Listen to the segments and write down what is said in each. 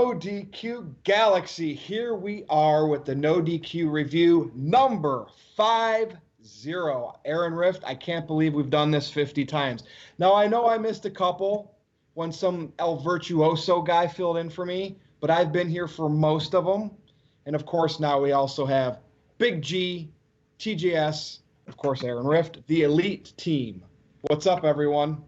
No DQ Galaxy. Here we are with the No DQ review number 50. Aaron Rift, I can't believe we've done this 50 times. Now, I know I missed a couple when some El Virtuoso guy filled in for me, but I've been here for most of them. And of course, now we also have Big G, TJS, of course, Aaron Rift, the elite team. What's up, everyone?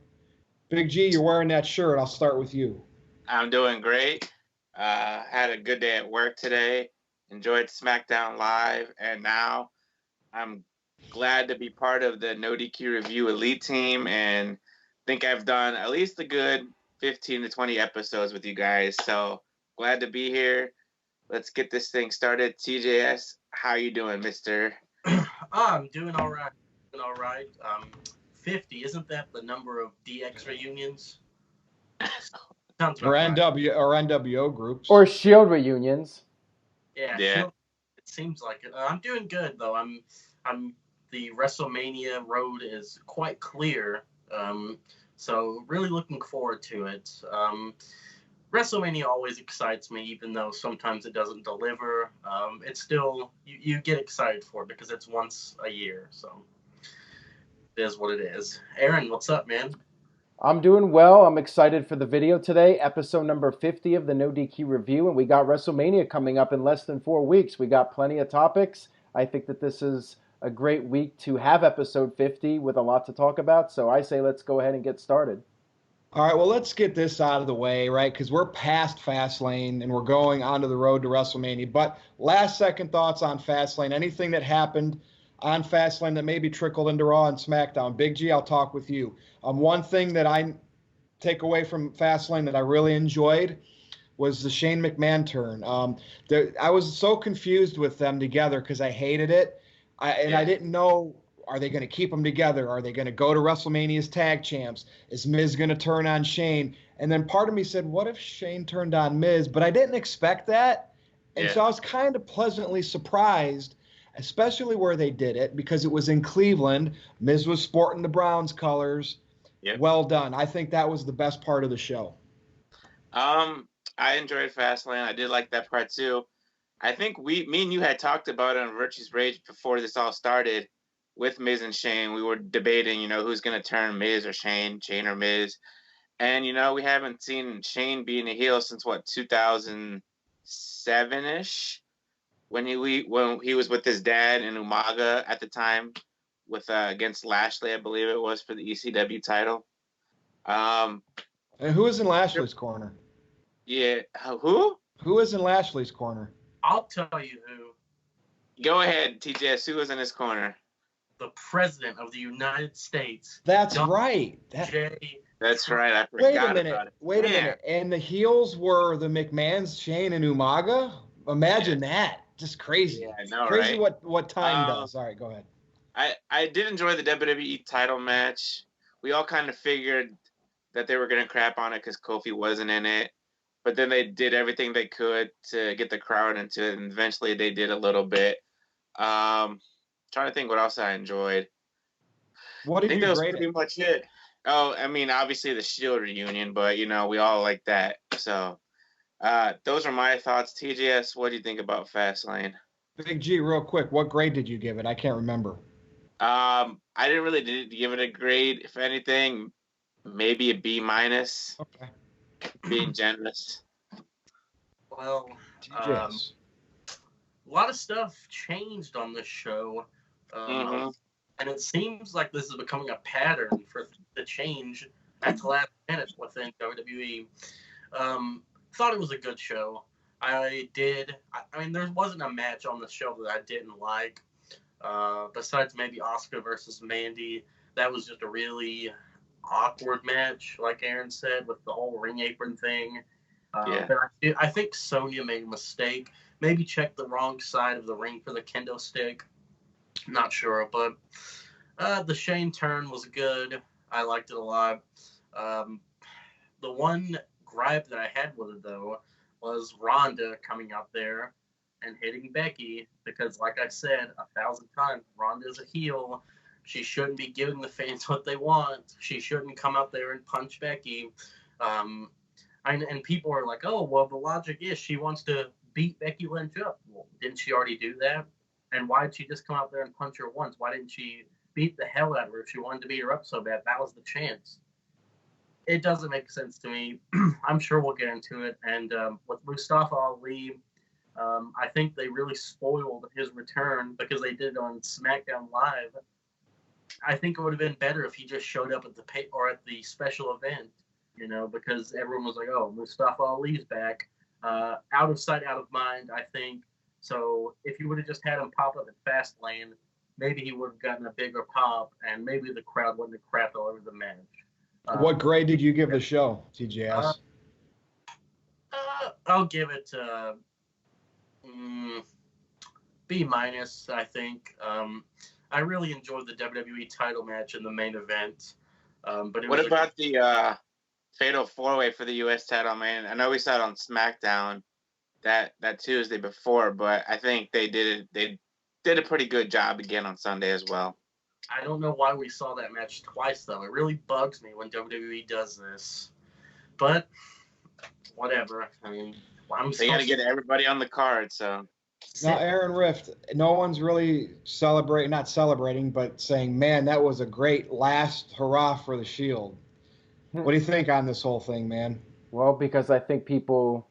Big G, you're wearing that shirt. I'll start with you. I'm doing great. Had a good day at work today. Enjoyed SmackDown Live, and now I'm glad to be part of the No DQ Review Elite team, and think I've done at least a good 15 to 20 episodes with you guys. So glad to be here. Let's get this thing started. TJS, how you doing, mister? I'm doing all right. 50, isn't that the number of DX reunions? Sounds Or right. NWO groups. Or Shield reunions. Yeah. It seems like it. I'm doing good though. I'm the WrestleMania road is quite clear. So really looking forward to it. WrestleMania always excites me, even though sometimes it doesn't deliver. It's still you get excited for it because it's once a year. So it is what it is. Aaron, what's up, man? I'm doing well. I'm excited for the video today, episode number 50 of the No DQ review, and we got WrestleMania coming up in less than 4 weeks. We got plenty of topics. I think that this is a great week to have episode 50 with a lot to talk about, so I say let's go ahead and get started. All right, well, let's get this out of the way, right? Because we're past Fastlane and we're going onto the road to WrestleMania. But last second thoughts on Fastlane, anything that happened on Fastlane that maybe trickled into Raw and SmackDown. Big G, I'll talk with you. One thing that I take away from Fastlane that I really enjoyed was the Shane McMahon turn. I was so confused with them together because I hated it. I didn't know, are they going to keep them together? Are they going to go to WrestleMania's tag champs? Is Miz going to turn on Shane? And then part of me said, what if Shane turned on Miz? But I didn't expect that. And so I was kind of pleasantly surprised, especially where they did it, because it was in Cleveland. Miz was sporting the Browns colors. Yep. Well done. I think that was the best part of the show. I enjoyed Fastlane. I did like that part too. I think me and you had talked about it on Virtue's Rage before this all started with Miz and Shane. We were debating, who's going to turn Miz or Shane or Miz. And, we haven't seen Shane being a heel since, 2007-ish? When he was with his dad in Umaga at the time, with against Lashley, I believe it was, for the ECW title. And who is in Lashley's corner? Yeah, who? Who is in Lashley's corner? I'll tell you who. Go ahead, TJS. Who was in his corner? The President of the United States. That's right. That's right. I forgot about it. Wait a minute. And the heels were the McMahons, Shane, and Umaga? Imagine that. Just crazy. Yeah, I know, crazy right? what time does. All right, go ahead. I did enjoy the WWE title match. We all kind of figured that they were going to crap on it because Kofi wasn't in it. But then they did everything they could to get the crowd into it, and eventually they did a little bit. Trying to think what else I enjoyed. What did I think you that was grade pretty much it. Oh, I mean, obviously the Shield reunion, but, we all like that. So those are my thoughts. TJS, what do you think about Fastlane? Big G, real quick, what grade did you give it? I can't remember. I didn't really give it a grade. If anything, maybe a B-. Okay. Being generous. Well, a lot of stuff changed on this show. And it seems like this is becoming a pattern for the change at the last minute within WWE. Thought it was a good show. I mean, there wasn't a match on the show that I didn't like. Besides maybe Asuka versus Mandy. That was just a really awkward match, like Aaron said, with the whole ring apron thing. But I think Sonya made a mistake. Maybe checked the wrong side of the ring for the kendo stick. Not sure, but the Shane turn was good. I liked it a lot. The one gripe that I had with it, though, was Ronda coming out there and hitting Becky, because, like I said 1,000 times, Ronda's a heel. She shouldn't be giving the fans what they want. She shouldn't come out there and punch Becky. And people are like, oh, well, the logic is she wants to beat Becky Lynch up. Well, didn't she already do that? And why did she just come out there and punch her once? Why didn't she beat the hell out of her if she wanted to beat her up so bad? That was the chance. It doesn't make sense to me. I'm sure we'll get into it. And with Mustafa Ali, I think they really spoiled his return because they did it on SmackDown Live. I think it would have been better if he just showed up at the at the special event, because everyone was like, "Oh, Mustafa Ali's back." Out of sight, out of mind. I think so. If you would have just had him pop up at Fastlane, maybe he would have gotten a bigger pop, and maybe the crowd wouldn't have crapped all over the match. What grade did you give the show, TJS? I'll give it B-. I think. I really enjoyed the WWE title match in the main event. But what about the Fatal 4-Way for the U.S. title, man? I know we saw it on SmackDown that Tuesday before, but I think they did a pretty good job again on Sunday as well. I don't know why we saw that match twice, though. It really bugs me when WWE does this. But whatever. I mean, they got to get everybody on the card, so. Now, Aaron Rift, no one's really not celebrating, but saying, man, that was a great last hurrah for the Shield. What do you think on this whole thing, man? Well, because I think people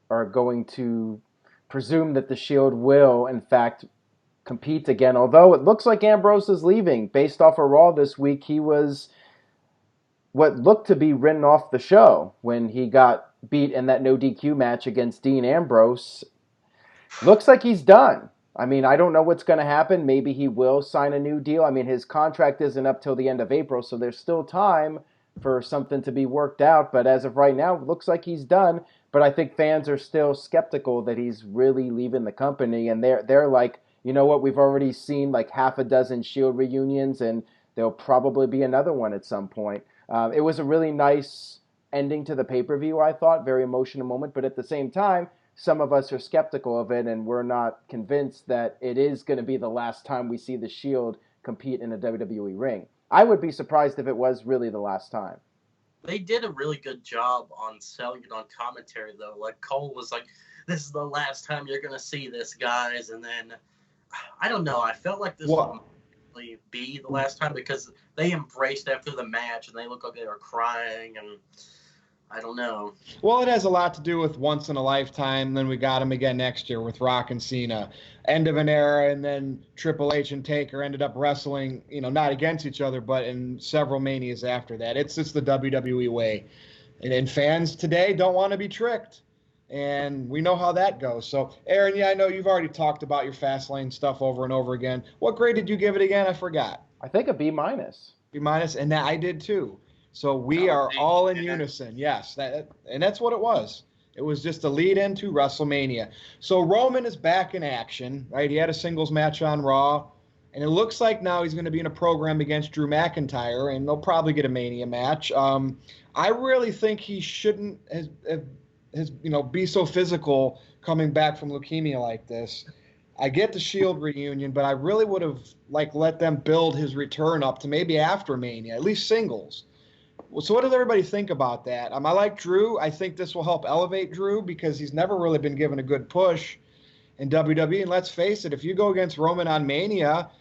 are going to presume that the Shield will, in fact, compete again. Although it looks like Ambrose is leaving. Based off of Raw this week, he was what looked to be written off the show when he got beat in that no DQ match against Dean Ambrose. Looks like he's done. I mean, I don't know what's going to happen. Maybe he will sign a new deal. I mean, his contract isn't up till the end of April, so there's still time for something to be worked out. But as of right now, it looks like he's done. But I think fans are still skeptical that he's really leaving the company. And they're like, you know what? We've already seen like half a dozen Shield reunions, and there'll probably be another one at some point. It was a really nice ending to the pay-per-view, I thought. Very emotional moment. But at the same time, some of us are skeptical of it, and we're not convinced that it is going to be the last time we see the Shield compete in a WWE ring. I would be surprised if it was really the last time. They did a really good job on selling it on commentary, though. Like, Cole was like, this is the last time you're going to see this, guys. And then, I don't know, I felt like this would be the last time because they embraced after the match, and they looked like they were crying, and I don't know. Well, it has a lot to do with once in a lifetime. Then we got him again next year with Rock and Cena. End of an era, and then Triple H and Taker ended up wrestling, not against each other, but in several Manias after that. It's just the WWE way. And fans today don't want to be tricked. And we know how that goes. So, Aaron, I know you've already talked about your Fastlane stuff over and over again. What grade did you give it again? I forgot. I think a B-. B-, and that I did too. So we are all in unison. Yes, and that's what it was. It was just a lead into WrestleMania. So Roman is back in action, right? He had a singles match on Raw, and it looks like now he's going to be in a program against Drew McIntyre, and they'll probably get a Mania match. I really think he shouldn't be so physical coming back from leukemia like this. I get the Shield reunion, but I really would have let them build his return up to maybe after Mania, at least singles. So what does everybody think about that? I like Drew. I think this will help elevate Drew because he's never really been given a good push in WWE. And let's face it, if you go against Roman on Mania,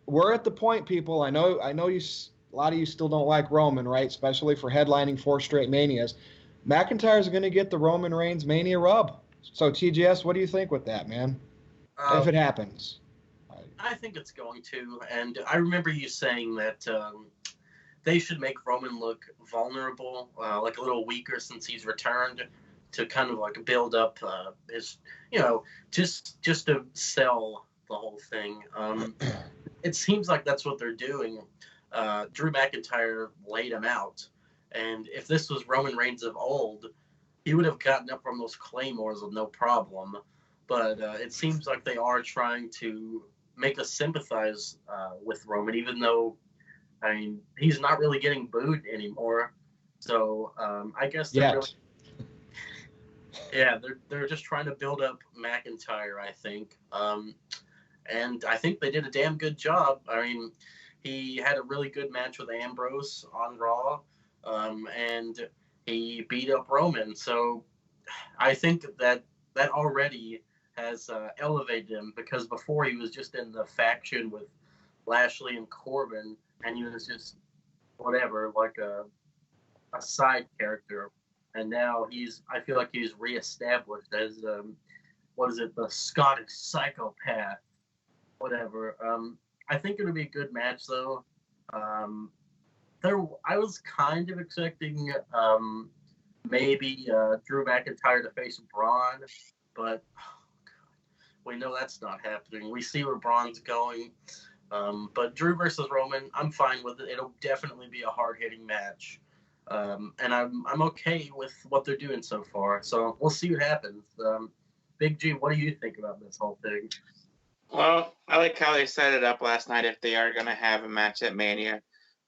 we're at the point, people. I know you. A lot of you still don't like Roman, right? Especially for headlining 4 straight Manias. McIntyre's going to get the Roman Reigns Mania rub. So TGS, what do you think with that, man? If it happens, I think it's going to. And I remember you saying that. They should make Roman look vulnerable, like a little weaker since he's returned, to kind of build up his, just to sell the whole thing. It seems like that's what they're doing. Drew McIntyre laid him out, and if this was Roman Reigns of old, he would have gotten up from those claymores with no problem. But it seems like they are trying to make us sympathize with Roman, even though. I mean, he's not really getting booed anymore, so I guess they're they're just trying to build up McIntyre, I think, and I think they did a damn good job. I mean, he had a really good match with Ambrose on Raw, and he beat up Roman. So I think that already has elevated him, because before he was just in the faction with Lashley and Corbin, and he was just whatever, like a side character. And now I feel like he's reestablished as what is it, the Scottish psychopath, whatever. I think it'll be a good match though. I was kind of expecting maybe Drew McIntyre to face Braun, but we know that's not happening. We see where Braun's going. But Drew versus Roman, I'm fine with it. It'll definitely be a hard-hitting match. And I'm okay with what they're doing so far. So we'll see what happens. Big G, what do you think about this whole thing? Well, I like how they set it up last night if they are going to have a match at Mania.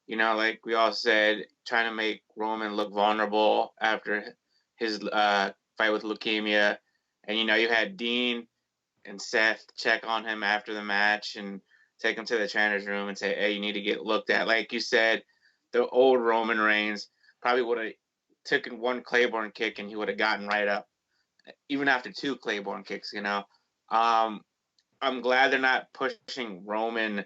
You know, like we all said, trying to make Roman look vulnerable after his fight with leukemia. And, you know, you had Dean and Seth check on him after the match and take him to the trainer's room and say, hey, you need to get looked at. Like you said, the old Roman Reigns probably would have taken one Claymore kick and he would have gotten right up, even after 2 Claymore kicks, you know. I'm glad they're not pushing Roman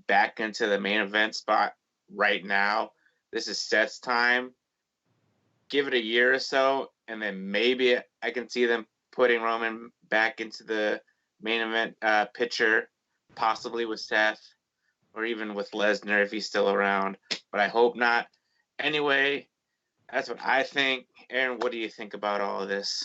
back into the main event spot right now. This is Seth's time. Give it a year or so, and then maybe I can see them putting Roman back into the main event picture, possibly with Seth or even with Lesnar if he's still around. But I hope not. Anyway, that's what I think. Aaron, what do you think about all of this?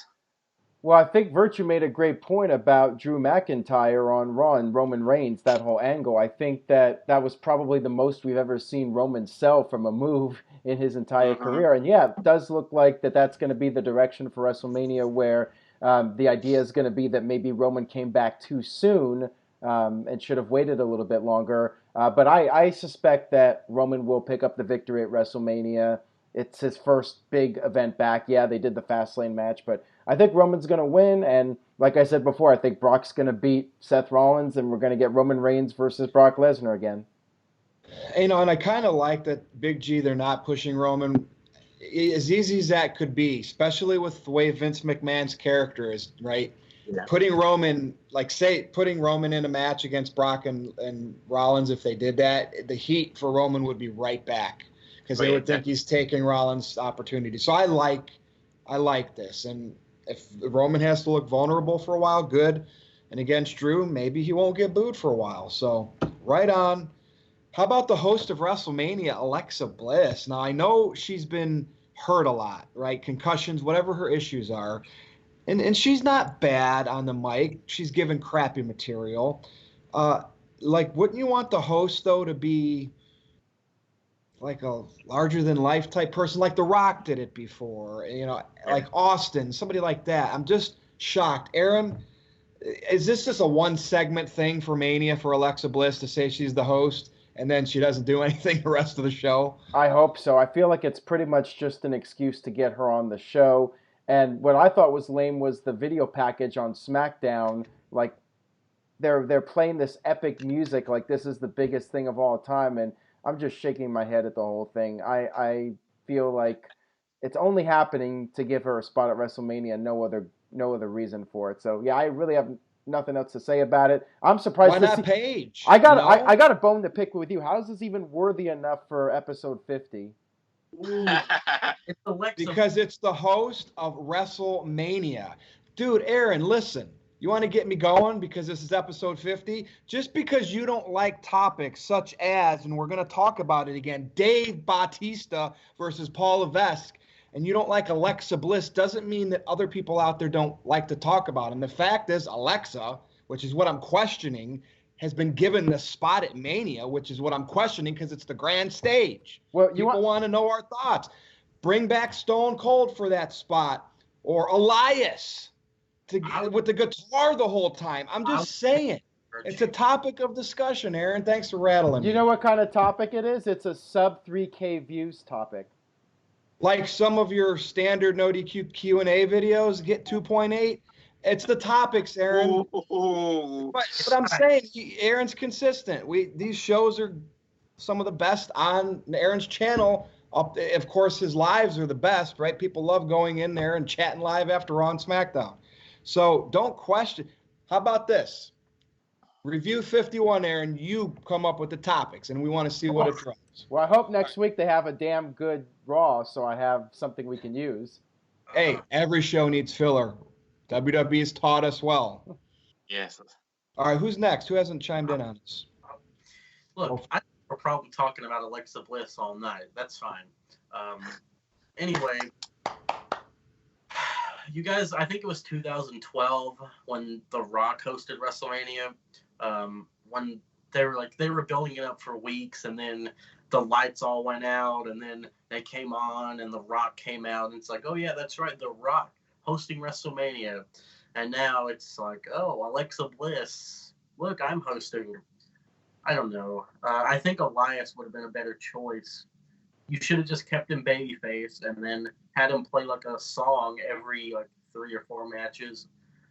Well, I think Virtue made a great point about Drew McIntyre on Raw and Roman Reigns, that whole angle. I think that was probably the most we've ever seen Roman sell from a move in his entire career. And yeah, it does look like that's going to be the direction for WrestleMania, where the idea is going to be that maybe Roman came back too soon and should have waited a little bit longer. But I suspect that Roman will pick up the victory at WrestleMania. It's his first big event back. Yeah, they did the Fastlane match, but I think Roman's going to win. And like I said before, I think Brock's going to beat Seth Rollins, and we're going to get Roman Reigns versus Brock Lesnar again. You know, and I kind of like that, Big G, they're not pushing Roman. As easy as that could be, especially with the way Vince McMahon's character is, right? Yeah. Putting Roman in a match against Brock and Rollins, if they did that, the heat for Roman would be right back, because they would think he's taking Rollins' opportunity. So I like this. And if Roman has to look vulnerable for a while, good. And against Drew, maybe he won't get booed for a while. So right on. How about the host of WrestleMania, Alexa Bliss? Now, I know she's been hurt a lot, right? Concussions, whatever her issues are. And she's not bad on the mic. She's given crappy material. Wouldn't you want the host, though, to be like a larger-than-life type person, like The Rock did it before, you know, like Austin, somebody like that? I'm just shocked. Aaron, is this just a one-segment thing for Mania for Alexa Bliss to say she's the host, and then she doesn't do anything the rest of the show? I hope so. I feel like it's pretty much just an excuse to get her on the show. And what I thought was lame was the video package on SmackDown. Like, they're playing this epic music like this is the biggest thing of all time, and I'm just shaking my head at the whole thing. I feel like it's only happening to give her a spot at WrestleMania, no other reason for it. So yeah, I really have nothing else to say about it. I'm surprised. Why not Paige? I got a bone to pick with you. How is this even worthy enough for episode 50? It's Alexa. Because it's the host of WrestleMania. Dude, Aaron, listen. You want to get me going because this is episode 50? Just because you don't like topics such as, and we're going to talk about it again, Dave Batista versus Paul Levesque, and you don't like Alexa Bliss, doesn't mean that other people out there don't like to talk about him. The fact is, Alexa, which is what I'm questioning, has been given the spot at Mania, which is what I'm questioning because it's the grand stage. Well, people want to know our thoughts. Bring back Stone Cold for that spot, or Elias with the guitar the whole time. I'm just saying. It's a topic of discussion, Aaron. Thanks for rattling me. You know what kind of topic it is? It's a sub 3K views topic. Like some of your standard NoDQ Q&A videos get 2.8. It's the topics, Aaron. But I'm saying, Aaron's consistent. These shows are some of the best on Aaron's channel Of course, his lives are the best, right? People love going in there and chatting live after Raw and SmackDown. So don't question. How about this? Review 51, Aaron. You come up with the topics, and we want to see what it drops. Well, I hope next week they have a damn good Raw, so I have something we can use. Hey, every show needs filler. WWE's taught us well. Yes. All right, who's next? Who hasn't chimed in on this? Look, I have a problem talking about Alexa Bliss all night. That's fine. Anyway, you guys, I think it was 2012 when The Rock hosted WrestleMania. When they were building it up for weeks, and then the lights all went out, and then they came on, and The Rock came out, and it's like, oh yeah, that's right, The Rock hosting WrestleMania. And now it's like, oh, Alexa Bliss, look, I'm hosting. I don't know. I think Elias would have been a better choice. You should have just kept him babyface and then had him play like a song every 3 or 4 matches.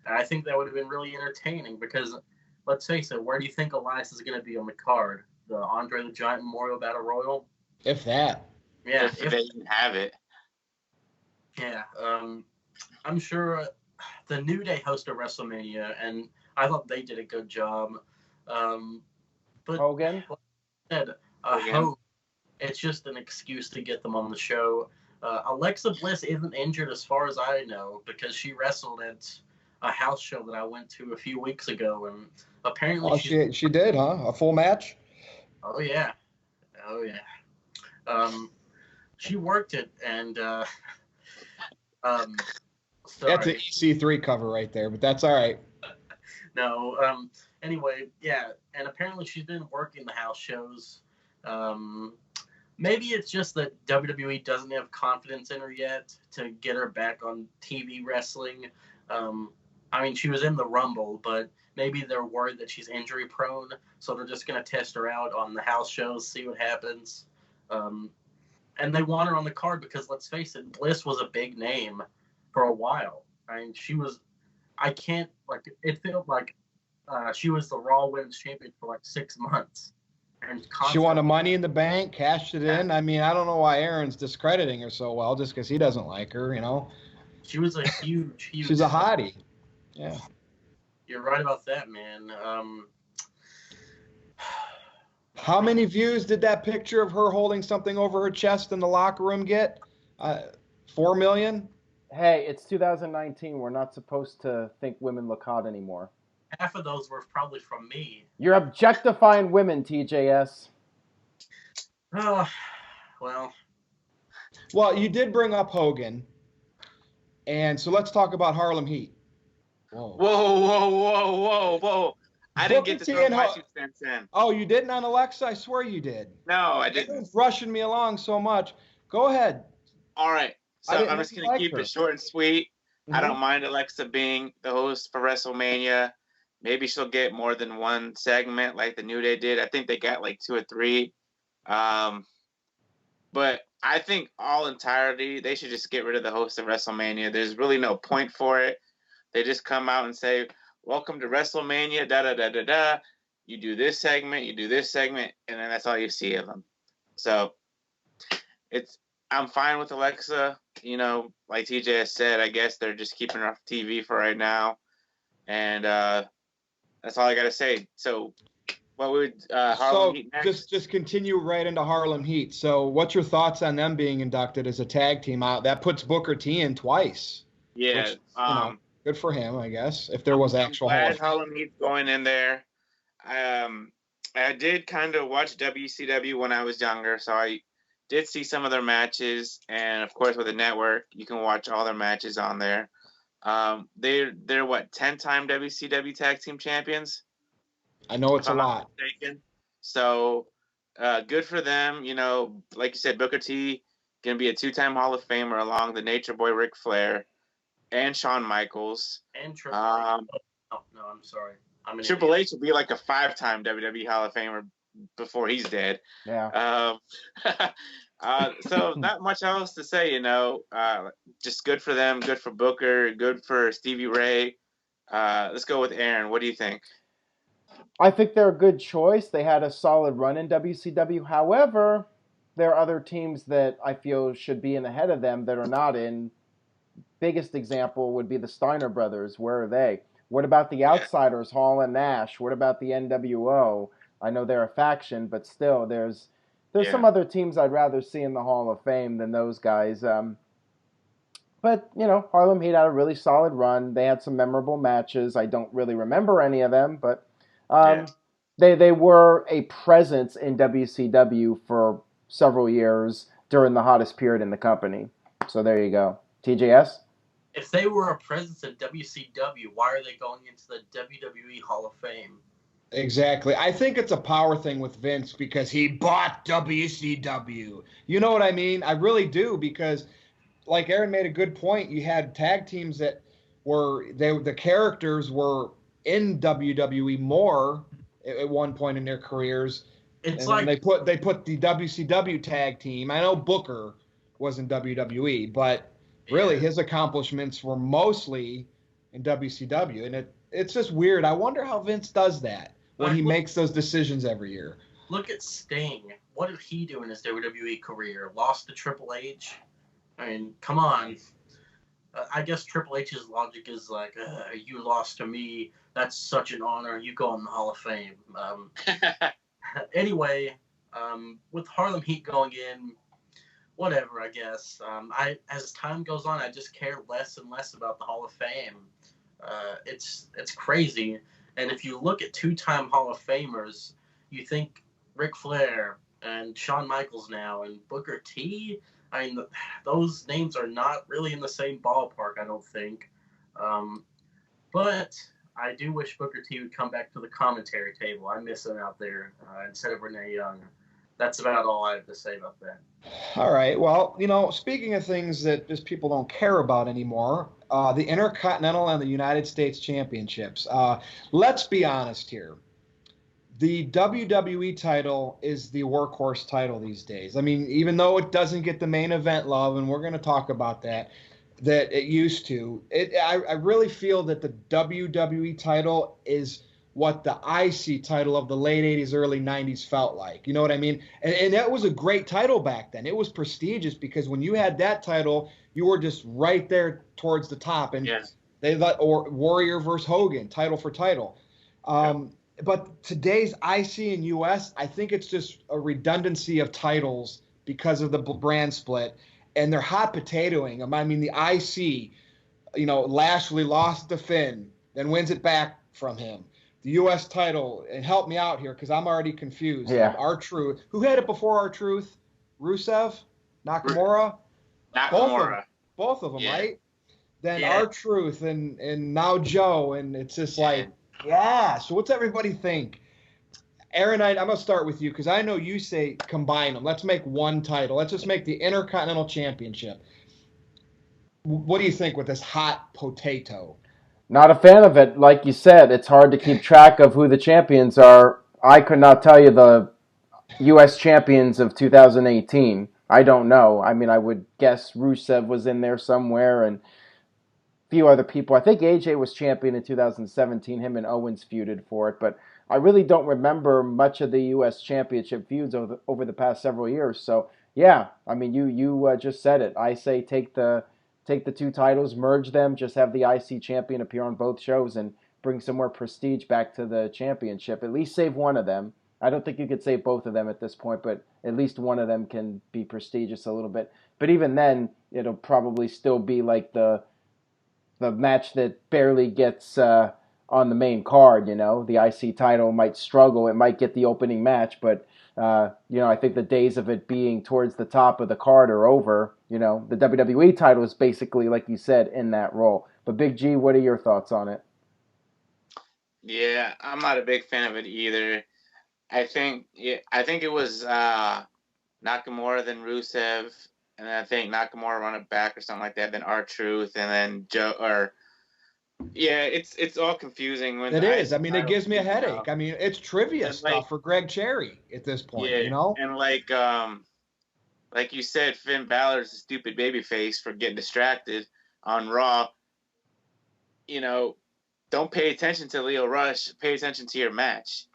And I think that would have been really entertaining because, let's face it, where do you think Elias is going to be on the card? The Andre the Giant Memorial Battle Royal? If that. Yeah, if they even have it. Yeah. I'm sure the New Day hosted WrestleMania, and I thought they did a good job. But Hogan? Like I said, Hogan, it's just an excuse to get them on the show. Alexa Bliss isn't injured as far as I know because she wrestled at a house show that I went to a few weeks ago, and apparently she did, huh? A full match? Oh yeah. She worked it, and that's an EC3 cover right there, but that's all right. No, anyway, yeah, and apparently she's been working the house shows. Maybe it's just that WWE doesn't have confidence in her yet to get her back on TV wrestling. I mean, she was in the Rumble, but maybe they're worried that she's injury prone, so they're just going to test her out on the house shows, see what happens. And they want her on the card because, let's face it, Bliss was a big name for a while. I mean, it felt like she was the Raw Women's Champion for 6 months. And she won a Money in the Bank, cashed it in. I mean, I don't know why Aaron's discrediting her so well, just because he doesn't like her, you know. She was a huge She's a hottie. Yeah. You're right about that, man. How many views did that picture of her holding something over her chest in the locker room get? 4 million? Hey, it's 2019. We're not supposed to think women look hot anymore. Half of those were probably from me. You're objectifying women, TJS. Well, you did bring up Hogan. And so let's talk about Harlem Heat. Whoa. I didn't get to throw my 2 cents in. Oh, you didn't on Alexa? I swear you did. No, I didn't. Everyone's rushing me along so much. Go ahead. All right. So I'm just going to keep it short and sweet. Mm-hmm. I don't mind Alexa being the host for WrestleMania. Maybe she'll get more than one segment like the New Day did. I think they got 2 or 3. But I think all entirety, they should just get rid of the host of WrestleMania. There's really no point for it. They just come out and say, welcome to WrestleMania, da-da-da-da-da. You do this segment, and then that's all you see of them. So I'm fine with Alexa. You know, like TJ has said, I guess they're just keeping her off TV for right now. And that's all I got to say. So what would Harlem Heat next? Just continue right into Harlem Heat. So what's your thoughts on them being inducted as a tag team out? That puts Booker T in twice. Yeah. Which, good for him, I guess, if there was actual Harlem Heat going in there. I did kind of watch WCW when I was younger, so I did see some of their matches, and of course with the network, you can watch all their matches on there. They're what, 10-time WCW tag team champions? I know it's a lot. So good for them. You know, like you said, Booker T gonna be a 2-time Hall of Famer along the Nature Boy Ric Flair and Shawn Michaels. And Triple H. No, I'm sorry. Triple H will be like a 5-time WWE Hall of Famer before he's dead. Yeah. So not much else to say, you know. Just good for them, good for Booker, good for Stevie Ray. Let's go with Aaron. What do you think? I think they're a good choice. They had a solid run in WCW. However, there are other teams that I feel should be in ahead of them that are not in. Biggest example would be the Steiner brothers. Where are they? What about the Yeah. outsiders, Hall and Nash? What about the NWO? I know they're a faction, but still, there's some Yeah. other teams I'd rather see in the Hall of Fame than those guys. But Harlem Heat had a really solid run. They had some memorable matches. I don't really remember any of them, but Yeah. they were a presence in WCW for several years during the hottest period in the company. So there you go. TJS? If they were a presence in WCW, why are they going into the WWE Hall of Fame? Exactly. I think it's a power thing with Vince because he bought WCW. You know what I mean? I really do because, like Aaron made a good point, you had tag teams that the characters were in WWE more at one point in their careers, It's and like then they put the WCW tag team. I know Booker was in WWE, but really Yeah. his accomplishments were mostly in WCW, and it's just weird. I wonder how Vince does that when he makes those decisions every year. Look at Sting. What did he do in his WWE career? Lost to Triple H? I mean, come on. I guess Triple H's logic is like, you lost to me. That's such an honor. You go in the Hall of Fame. Anyway, with Harlem Heat going in, whatever, I guess. As time goes on, I just care less and less about the Hall of Fame. It's crazy. And if you look at two-time Hall of Famers, you think Ric Flair and Shawn Michaels now and Booker T. I mean, those names are not really in the same ballpark, I don't think. But I do wish Booker T would come back to the commentary table. I miss him out there instead of Renee Young. That's about all I have to say about that. All right. Well, speaking of things that just people don't care about anymore, the Intercontinental and the United States Championships. Let's be honest here. The WWE title is the workhorse title these days. I mean, even though it doesn't get the main event love, and we're going to talk about that it used to, I really feel that the WWE title is what the IC title of the late 80s, early 90s felt like. You know what I mean? And that was a great title back then. It was prestigious because when you had that title, you were just right there towards the top. And they let Warrior versus Hogan, title for title. But today's IC and US, I think it's just a redundancy of titles because of the brand split. And they're hot potatoing them. I mean, the IC, Lashley lost to Finn, then wins it back from him. The U.S. title, and help me out here because I'm already confused. Yeah. R-Truth. Who had it before R-Truth? Rusev? Nakamura? Nakamura. Both of them, Yeah. right? Then Yeah. R-Truth and now Joe, and it's just like, yeah. So what's everybody think? Aaron, I'm going to start with you because I know you say combine them. Let's make one title. Let's just make the Intercontinental Championship. What do you think with this hot potato? Not a fan of it. Like you said, it's hard to keep track of who the champions are. I could not tell you the U.S. champions of 2018. I don't know. I mean, I would guess Rusev was in there somewhere and a few other people. I think AJ was champion in 2017. Him and Owens feuded for it, but I really don't remember much of the U.S. championship feuds over the past several years. So, yeah, I mean, you just said it. I say take the two titles, merge them, just have the IC champion appear on both shows and bring some more prestige back to the championship. At least save one of them. I don't think you could save both of them at this point, but at least one of them can be prestigious a little bit. But even then, it'll probably still be like the match that barely gets on the main card. The IC title might struggle. It might get the opening match, but I think the days of it being towards the top of the card are over. The WWE title is basically, like you said, in that role. But Big G, what are your thoughts on it? Yeah, I'm not a big fan of it either. I think it was Nakamura, then Rusev, and then I think Nakamura run it back or something like that. Then R-Truth, and then Joe. It's all confusing when it is. I mean, it gives me a headache. I mean, it's trivia stuff for Greg Cherry at this point. And like you said, Finn Balor's a stupid babyface for getting distracted on Raw. Don't pay attention to Leo Rush. Pay attention to your match.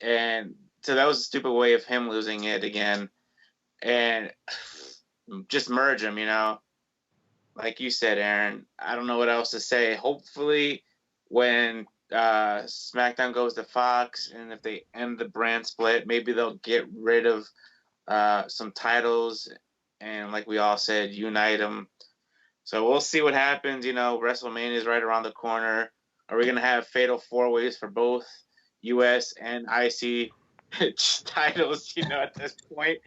And so that was a stupid way of him losing it again. And just merge them, you know. Like you said, Aaron, I don't know what else to say. Hopefully, when SmackDown goes to Fox, and if they end the brand split, maybe they'll get rid of some titles, and like we all said, unite them. So we'll see what happens. You know, WrestleMania is right around the corner. Are we going to have fatal 4-ways for both U.S. and IC titles, you know, at this point?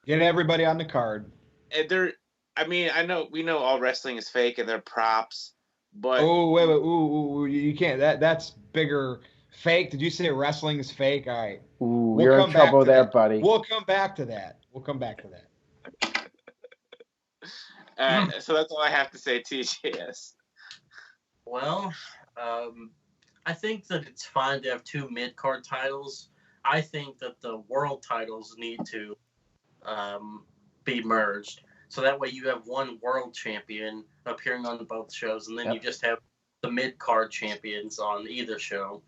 Get everybody on the card. I know we know all wrestling is fake and they're props, but wait, ooh, you can't. That's bigger. Fake? Did you say wrestling is fake? All right. Ooh, you're in trouble there, buddy. We'll come back to that. So that's all I have to say, TJS. Well, I think that it's fine to have 2 mid-card titles. I think that the world titles need to be merged. So that way you have one world champion appearing on both shows, and then you just have the mid-card champions on either show.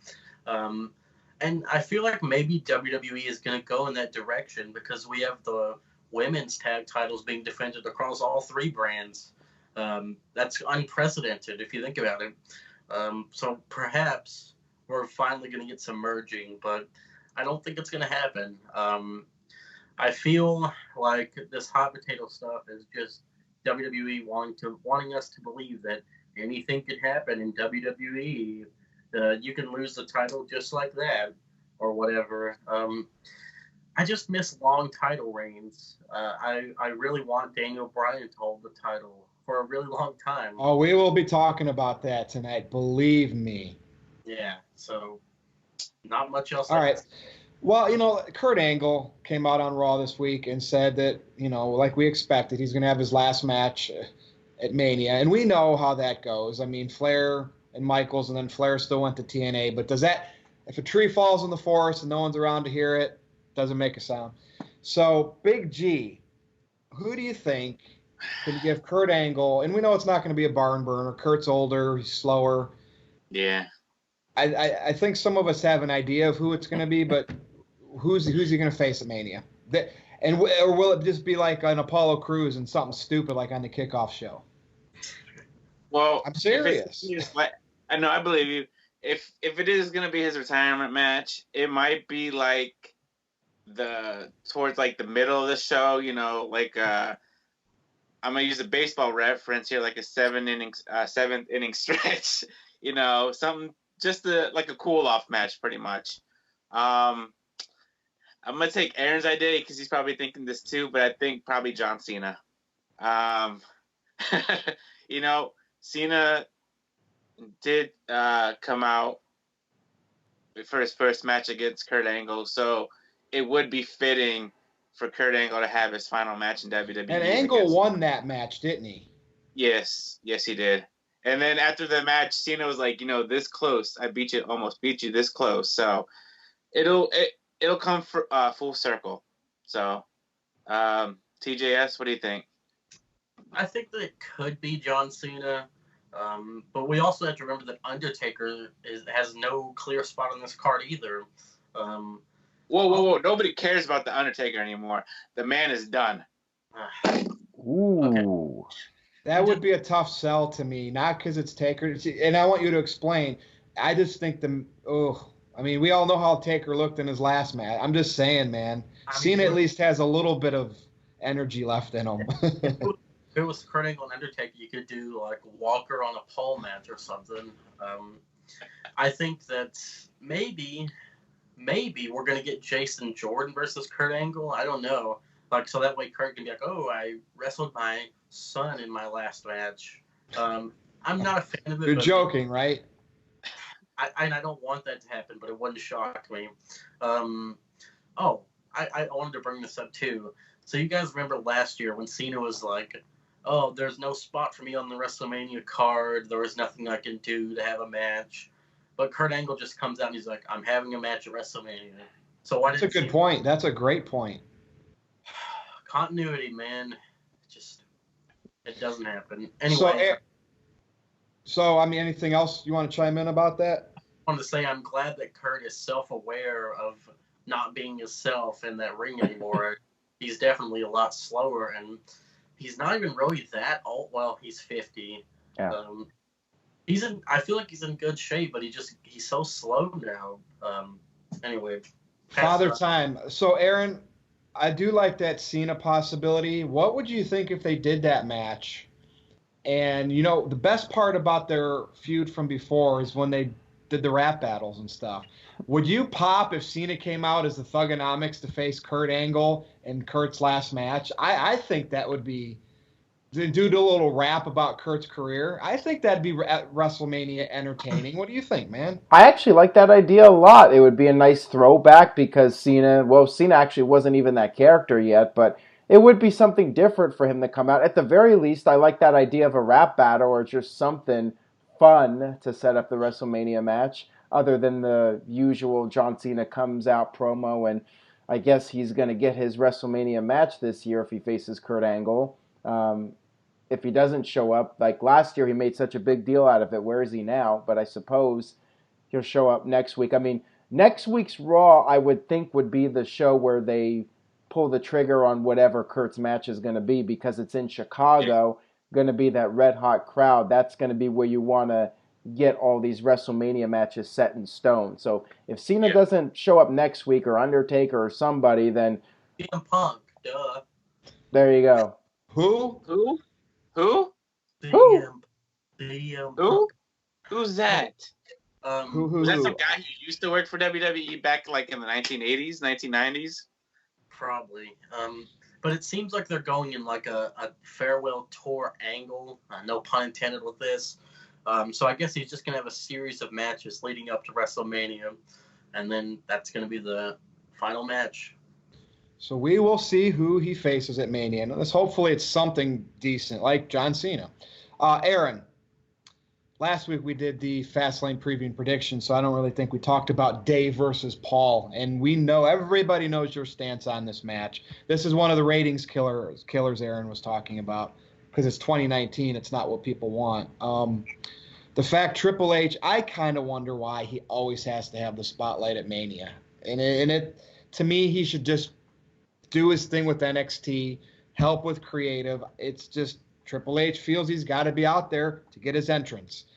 And I feel like maybe WWE is going to go in that direction because we have the women's tag titles being defended across all 3 brands. That's unprecedented if you think about it. So perhaps we're finally going to get some merging, but I don't think it's going to happen. I feel like this hot potato stuff is just WWE wanting us to believe that anything could happen in WWE. You can lose the title just like that or whatever. I just miss long title reigns. I really want Daniel Bryan to hold the title for a really long time. Oh, we will be talking about that tonight. Believe me. Yeah, so not much else. All right. Well, you know, Kurt Angle came out on Raw this week and said that, you know, like we expected, he's going to have his last match at Mania. And we know how that goes. I mean, Flair and Michaels, and then Flair still went to TNA. But does that, if a tree falls in the forest and no one's around to hear it, doesn't make a sound. So, Big G, who do you think can give Kurt Angle, and we know it's not going to be a barn burner. Kurt's older, he's slower. Yeah. I think some of us have an idea of who it's going to be, but who's he going to face at Mania? Or will it just be like an Apollo Crews and something stupid like on the kickoff show? Well, I'm serious. I know, I believe you. If it is going to be his retirement match, it might be like towards like the middle of the show. You know, like I'm gonna use a baseball reference here, like a seventh inning stretch. You know, something. Just like a cool-off match, pretty much. I'm going to take Aaron's idea because he's probably thinking this too, but I think probably John Cena. You know, Cena did come out for his first match against Kurt Angle, so it would be fitting for Kurt Angle to have his final match in WWE. And Angle won that match, didn't he? Yes, he did. And then after the match, Cena was like, you know, this close. I almost beat you this close. So it'll come for full circle. So TJS, what do you think? I think that it could be John Cena, but we also have to remember that Undertaker has no clear spot on this card either. Whoa! Nobody cares about the Undertaker anymore. The man is done. Ooh. Okay. That would be a tough sell to me, not because it's Taker. And I want you to explain. I just think I mean, we all know how Taker looked in his last match. I'm just saying, man. Cena at least has a little bit of energy left in him. If it was Kurt Angle and Undertaker, you could do like Walker on a pole match or something. I think that maybe we're going to get Jason Jordan versus Kurt Angle. I don't know. Like, so that way Kurt can be like, oh, I wrestled my son in my last match. I'm not a fan of it. You're joking, right? I don't want that to happen, but it wouldn't shock me. I wanted to bring this up too. So you guys remember last year when Cena was like, oh, there's no spot for me on the WrestleMania card. There was nothing I can do to have a match. But Kurt Angle just comes out and he's like, I'm having a match at WrestleMania. So why? That's a good point. That's a great point. Continuity, man. It doesn't happen. Anyway. So, I mean, anything else you want to chime in about that? I wanted to say I'm glad that Kurt is self-aware of not being himself in that ring anymore. He's definitely a lot slower, and he's not even really that old. Well, he's 50. Yeah. I feel like he's in good shape, but he's so slow now. Anyway. Father Time. So, Aaron, I do like that Cena possibility. What would you think if they did that match? And, the best part about their feud from before is when they did the rap battles and stuff. Would you pop if Cena came out as the Thugonomics to face Kurt Angle in Kurt's last match? I think that would be, do a little rap about Kurt's career. I think that'd be at WrestleMania entertaining. What do you think, man? I actually like that idea a lot. It would be a nice throwback because Cena actually wasn't even that character yet, but it would be something different for him to come out. At the very least, I like that idea of a rap battle or just something fun to set up the WrestleMania match other than the usual John Cena comes out promo, and I guess he's going to get his WrestleMania match this year if he faces Kurt Angle. If he doesn't show up, like last year he made such a big deal out of it, where is he now? But I suppose he'll show up next week. I mean, next week's Raw, I would think, would be the show where they pull the trigger on whatever Kurt's match is going to be because it's in Chicago, going to be that red hot crowd. That's going to be where you want to get all these WrestleMania matches set in stone. So if Cena doesn't show up next week or Undertaker or somebody, then CM Punk, duh. There you go. Who? Punk. Who's that? Who's that some guy who used to work for WWE back like in the 1980s, 1990s? Probably. But it seems like they're going in like a farewell tour angle. No pun intended with this. So I guess he's just going to have a series of matches leading up to WrestleMania. And then that's going to be the final match. So we will see who he faces at Mania. And hopefully it's something decent, like John Cena. Aaron, last week we did the Fastlane preview and prediction, so I don't really think we talked about Dave versus Paul. And everybody knows your stance on this match. This is one of the ratings killers Aaron was talking about because it's 2019. It's not what people want. The fact Triple H, I kind of wonder why he always has to have the spotlight at Mania. And it to me, he should just do his thing with NXT, help with creative. It's just Triple H feels he's got to be out there to get his entrance.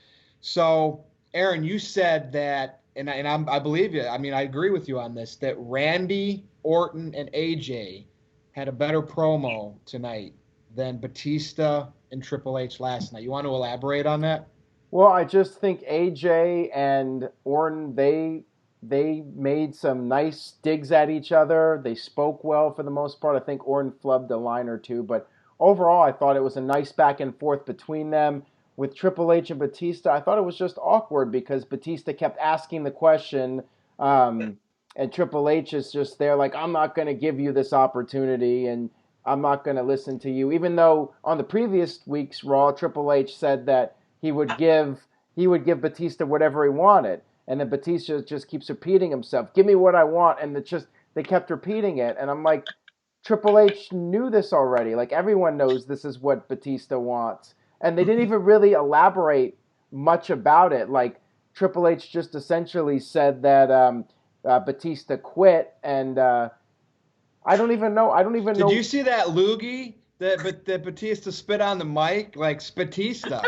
So, Aaron, you said that, and I believe you. I mean, I agree with you on this, that Randy Orton and AJ had a better promo tonight than Batista and Triple H last night. You want to elaborate on that? Well, I just think AJ and Orton, they made some nice digs at each other. They spoke well for the most part. I think Orton flubbed a line or two, but overall, I thought it was a nice back and forth between them. With Triple H and Batista, I thought it was just awkward because Batista kept asking the question, and Triple H is just there like, I'm not going to give you this opportunity, and I'm not going to listen to you. Even though on the previous week's Raw, Triple H said that he would give Batista whatever he wanted. And then Batista just keeps repeating himself, give me what I want. And they kept repeating it. And I'm like, Triple H knew this already. Like, everyone knows this is what Batista wants. And they didn't even really elaborate much about it. Like, Triple H just essentially said that Batista quit. And I don't even know. Did you see that loogie that Batista spit on the mic? Like, Spatista.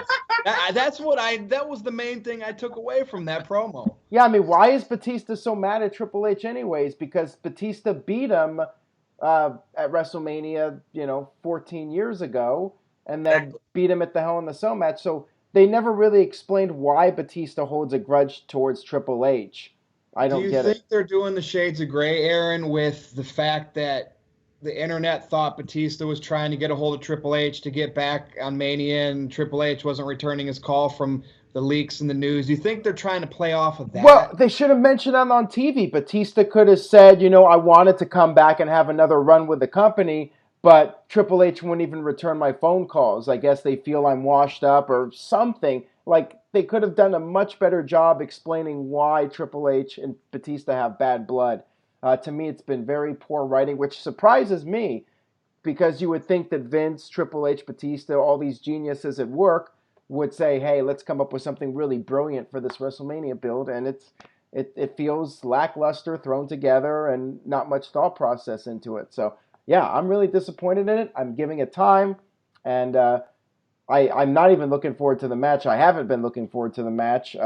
That was the main thing I took away from that promo. Yeah, I mean, why is Batista so mad at Triple H anyways? Because Batista beat him at WrestleMania, 14 years ago, and then beat him at the Hell in the Cell match. So they never really explained why Batista holds a grudge towards Triple H. I don't get it. Do you think they're doing the shades of gray, Aaron, with the fact that the internet thought Batista was trying to get a hold of Triple H to get back on Mania, and Triple H wasn't returning his call from the leaks in the news? Do you think they're trying to play off of that? Well, they should have mentioned that on TV. Batista could have said, I wanted to come back and have another run with the company, but Triple H wouldn't even return my phone calls. I guess they feel I'm washed up or something. Like, they could have done a much better job explaining why Triple H and Batista have bad blood. To me, it's been very poor writing, which surprises me because you would think that Vince, Triple H, Batista, all these geniuses at work would say, hey, let's come up with something really brilliant for this WrestleMania build. And it feels lackluster, thrown together, and not much thought process into it. So yeah, I'm really disappointed in it. I'm giving it time, and I'm not even looking forward to the match. I haven't been looking forward to the match.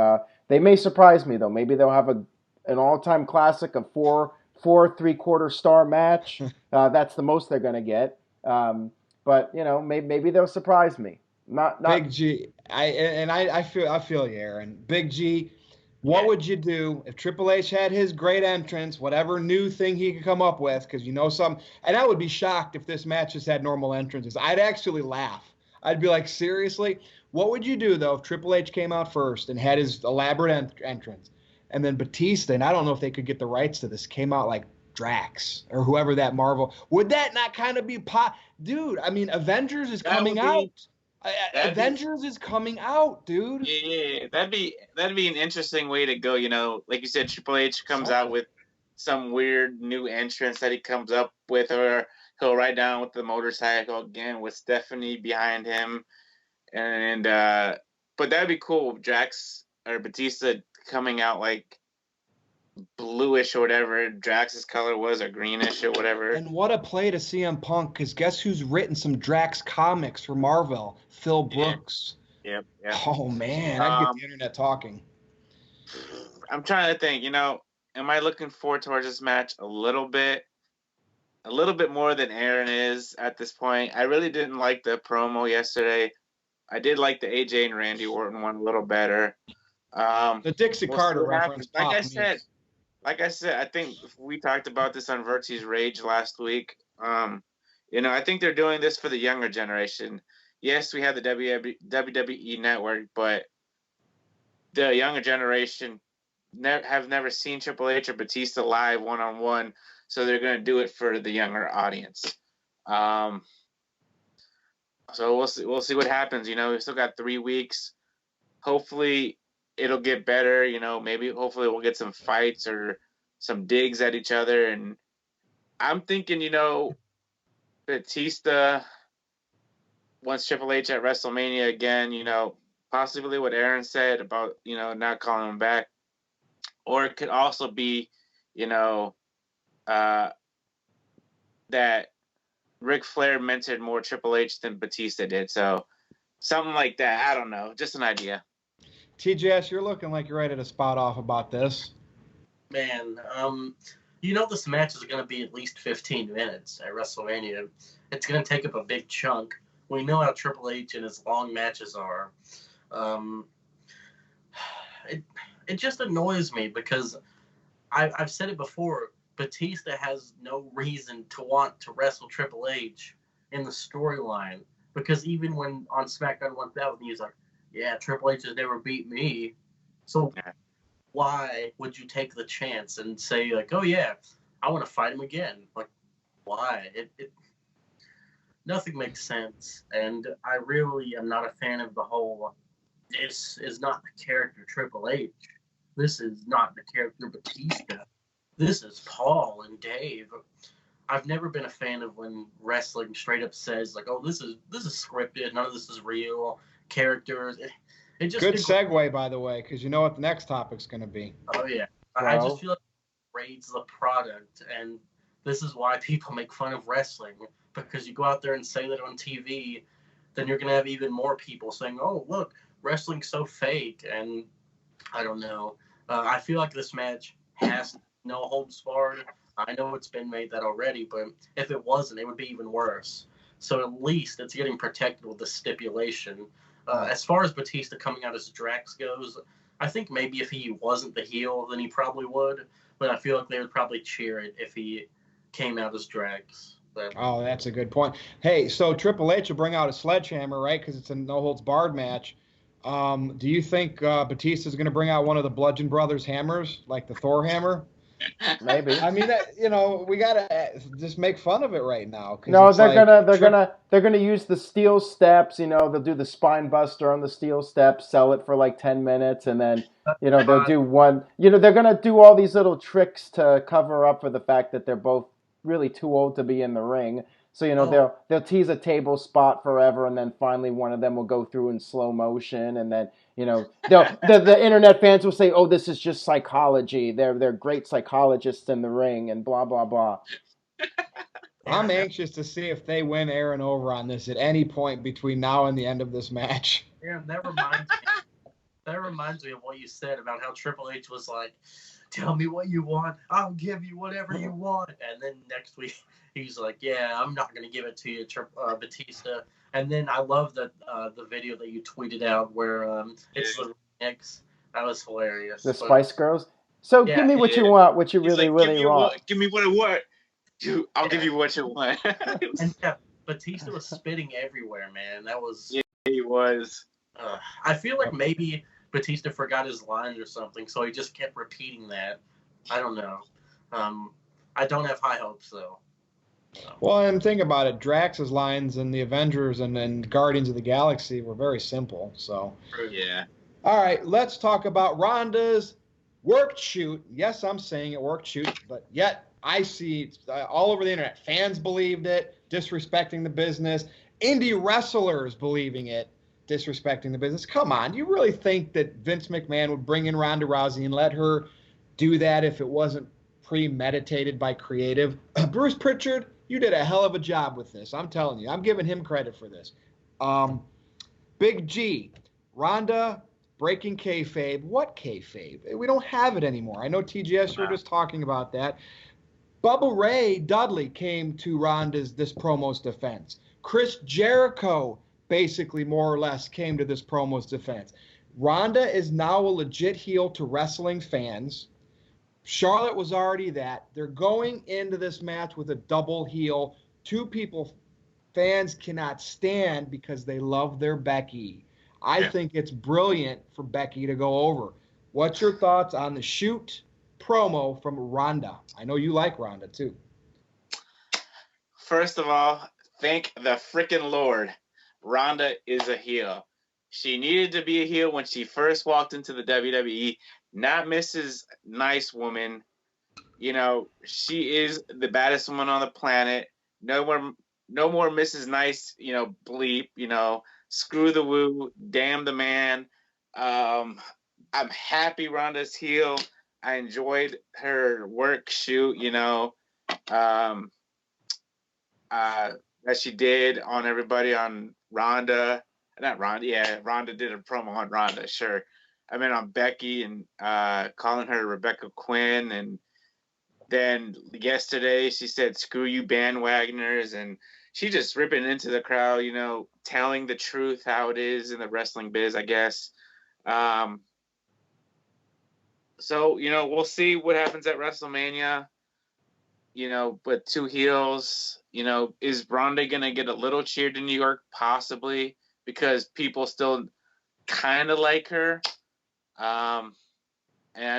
They may surprise me though. Maybe they'll have an all-time classic, a four 3/4 star match. That's the most they're going to get. But maybe they'll surprise me. Not Big G. I feel you, Aaron. Big G. What would you do if Triple H had his great entrance, whatever new thing he could come up with? Because some, and I would be shocked if this match just had normal entrances. I'd actually laugh. I'd be like, seriously? What would you do, though, if Triple H came out first and had his elaborate entrance, and then Batista, and I don't know if they could get the rights to this, came out like Drax or whoever that Marvel, would that not kind of be dude? I mean, Avengers is coming out. Avengers is coming out, dude. Yeah, that'd be an interesting way to go. Like you said, Triple H comes out with some weird new entrance that he comes up with, or he'll ride down with the motorcycle again with Stephanie behind him, and but that'd be cool. Drax or Batista coming out like bluish or whatever Drax's color was, or greenish or whatever. And what a play to CM Punk, because guess who's written some Drax comics for Marvel? Phil Brooks. Yep. Oh man, I'd get the internet talking. I'm trying to think, am I looking forward towards this match a little bit more than Aaron is at this point. I really didn't like the promo yesterday. I did like the AJ and Randy Orton one a little better. The Dixie Carter reference. Like I said, I think we talked about this on Verti's Rage last week. I think they're doing this for the younger generation. Yes, we have the WWE Network, but the younger generation have never seen Triple H or Batista live one-on-one, so they're going to do it for the younger audience. So we'll see what happens. We've still got 3 weeks. Hopefully it'll get better. Hopefully we'll get some fights or some digs at each other. And I'm thinking, Batista wants Triple H at WrestleMania again, possibly what Aaron said about, not calling him back. Or it could also be, that Ric Flair mentored more Triple H than Batista did. So something like that. I don't know. Just an idea. TJS, you're looking like you're ready to spout off about this. Man, this match is going to be at least 15 minutes at WrestleMania. It's going to take up a big chunk. We know how Triple H and his long matches are. It just annoys me because I've said it before. Batista has no reason to want to wrestle Triple H in the storyline, because even when on SmackDown 1000 he was like, yeah, Triple H has never beat me. So why would you take the chance and say, like, oh yeah, I want to fight him again? Like, why? Nothing makes sense. And I really am not a fan of the whole, this is not the character Triple H. This is not the character Batista. This is Paul and Dave. I've never been a fan of when wrestling straight up says, like, oh, this is scripted, none of this is real characters. It just good segue, by the way, because you know what the next topic's going to be. Oh yeah, I just feel like it rates the product, and this is why people make fun of wrestling, because you go out there and say that on TV, then you're going to have even more people saying, oh, look, wrestling's so fake, and I don't know. I feel like this match has no holds barred. I know it's been made that already, but if it wasn't, it would be even worse. So at least it's getting protected with the stipulation. As far as Batista coming out as Drax goes, I think maybe if he wasn't the heel, then he probably would. But I feel like they would probably cheer it if he came out as Drax. Oh, that's a good point. Hey, so Triple H will bring out a sledgehammer, right? Because it's a no-holds-barred match. Do you think Batista's going to bring out one of the Bludgeon Brothers hammers, like the Thor hammer? Maybe. I mean, we gotta just make fun of it right now. No, they're gonna use the steel steps. They'll do the spine buster on the steel steps, sell it for like 10 minutes, and then they'll do one. They're gonna do all these little tricks to cover up for the fact that they're both really too old to be in the ring. So, they'll tease a table spot forever, and then finally one of them will go through in slow motion, and then, the internet fans will say, oh, this is just psychology. They're great psychologists in the ring, and blah, blah, blah. I'm anxious to see if they win Aaron over on this at any point between now and the end of this match. Yeah, that reminds me of what you said about how Triple H was like, tell me what you want, I'll give you whatever you want. And then next week, he's like, yeah, I'm not going to give it to you, Batista. And then I love that the video that you tweeted out where it's the remix. That was hilarious. The Spice Girls? So yeah, give me what you want, what you really want. Give me what I want. Dude, I'll give you what you want. And Batista was spitting everywhere, man. That was... Yeah, he was. I feel like maybe Batista forgot his lines or something, so he just kept repeating that. I don't know. I don't have high hopes, though. Well, and think about it. Drax's lines in the Avengers and Guardians of the Galaxy were very simple. So yeah. All right, let's talk about Ronda's work shoot. Yes, I'm saying it work shoot, but yet I see all over the internet fans believed it, disrespecting the business. Indie wrestlers believing it, disrespecting the business. Come on, do you really think that Vince McMahon would bring in Ronda Rousey and let her do that if it wasn't premeditated by creative? Bruce Pritchard, you did a hell of a job with this. I'm telling you. I'm giving him credit for this. Big G, Ronda breaking kayfabe. What kayfabe? We don't have it anymore. I know TGS, you're just talking about that. Bubba Ray Dudley came to Ronda's this promo's defense. Chris Jericho basically more or less came to this promo's defense. Ronda is now a legit heel to wrestling fans. Charlotte was already that. They're going into this match with a double heel. Two people fans cannot stand because they love their Becky. I think it's brilliant for Becky to go over. What's your thoughts on the shoot promo from Ronda? I know you like Ronda too. First of all, thank the freaking Lord. Ronda is a heel. She needed to be a heel when she first walked into the WWE, not Mrs. Nice Woman. She is the baddest woman on the planet. No more Mrs. Nice, bleep, screw the woo, damn the man. I'm happy Ronda's heel. I enjoyed her work shoot, that she did on everybody on Ronda. Not Ronda, yeah, Ronda did a promo on Ronda, sure. I mean on Becky and calling her Rebecca Quinn. And then yesterday she said, screw you bandwagoners. And she just ripping into the crowd, telling the truth how it is in the wrestling biz, I guess. So, we'll see what happens at WrestleMania. But two heels, is Ronda going to get a little cheered in New York? Possibly, because people still kind of like her. And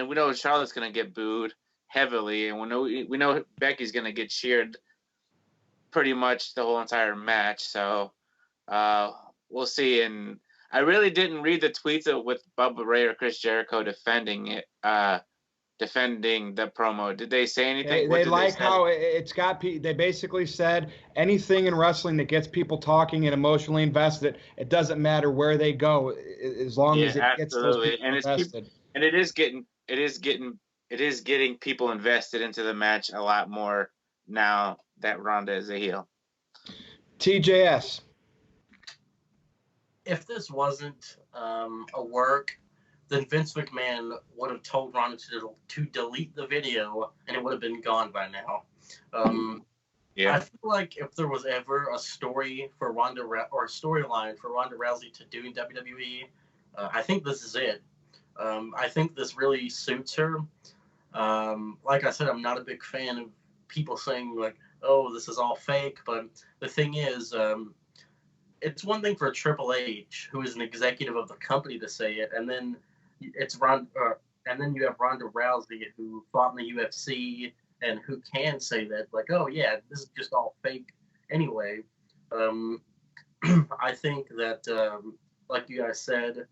we know Charlotte's going to get booed heavily. And we know Becky's going to get cheered pretty much the whole entire match. So we'll see. And I really didn't read the tweets with Bubba Ray or Chris Jericho defending the promo. Did they say anything? They like how it's got. They basically said anything in wrestling that gets people talking and emotionally invested. It doesn't matter where they go, as long as it gets those people invested. And it is getting people invested into the match a lot more now that Ronda is a heel. TJS. If this wasn't a work, then Vince McMahon would have told Ronda to delete the video, and it would have been gone by now. I feel like if there was ever a story for Ronda or a storyline for Ronda Rousey to do in WWE, I think this is it. I think this really suits her. Like I said, I'm not a big fan of people saying like, "Oh, this is all fake." But the thing is, it's one thing for Triple H, who is an executive of the company, to say it, and then and then you have Ronda Rousey, who fought in the UFC and who can say that, like, "Oh yeah, this is just all fake." Anyway, I think that, like you guys said,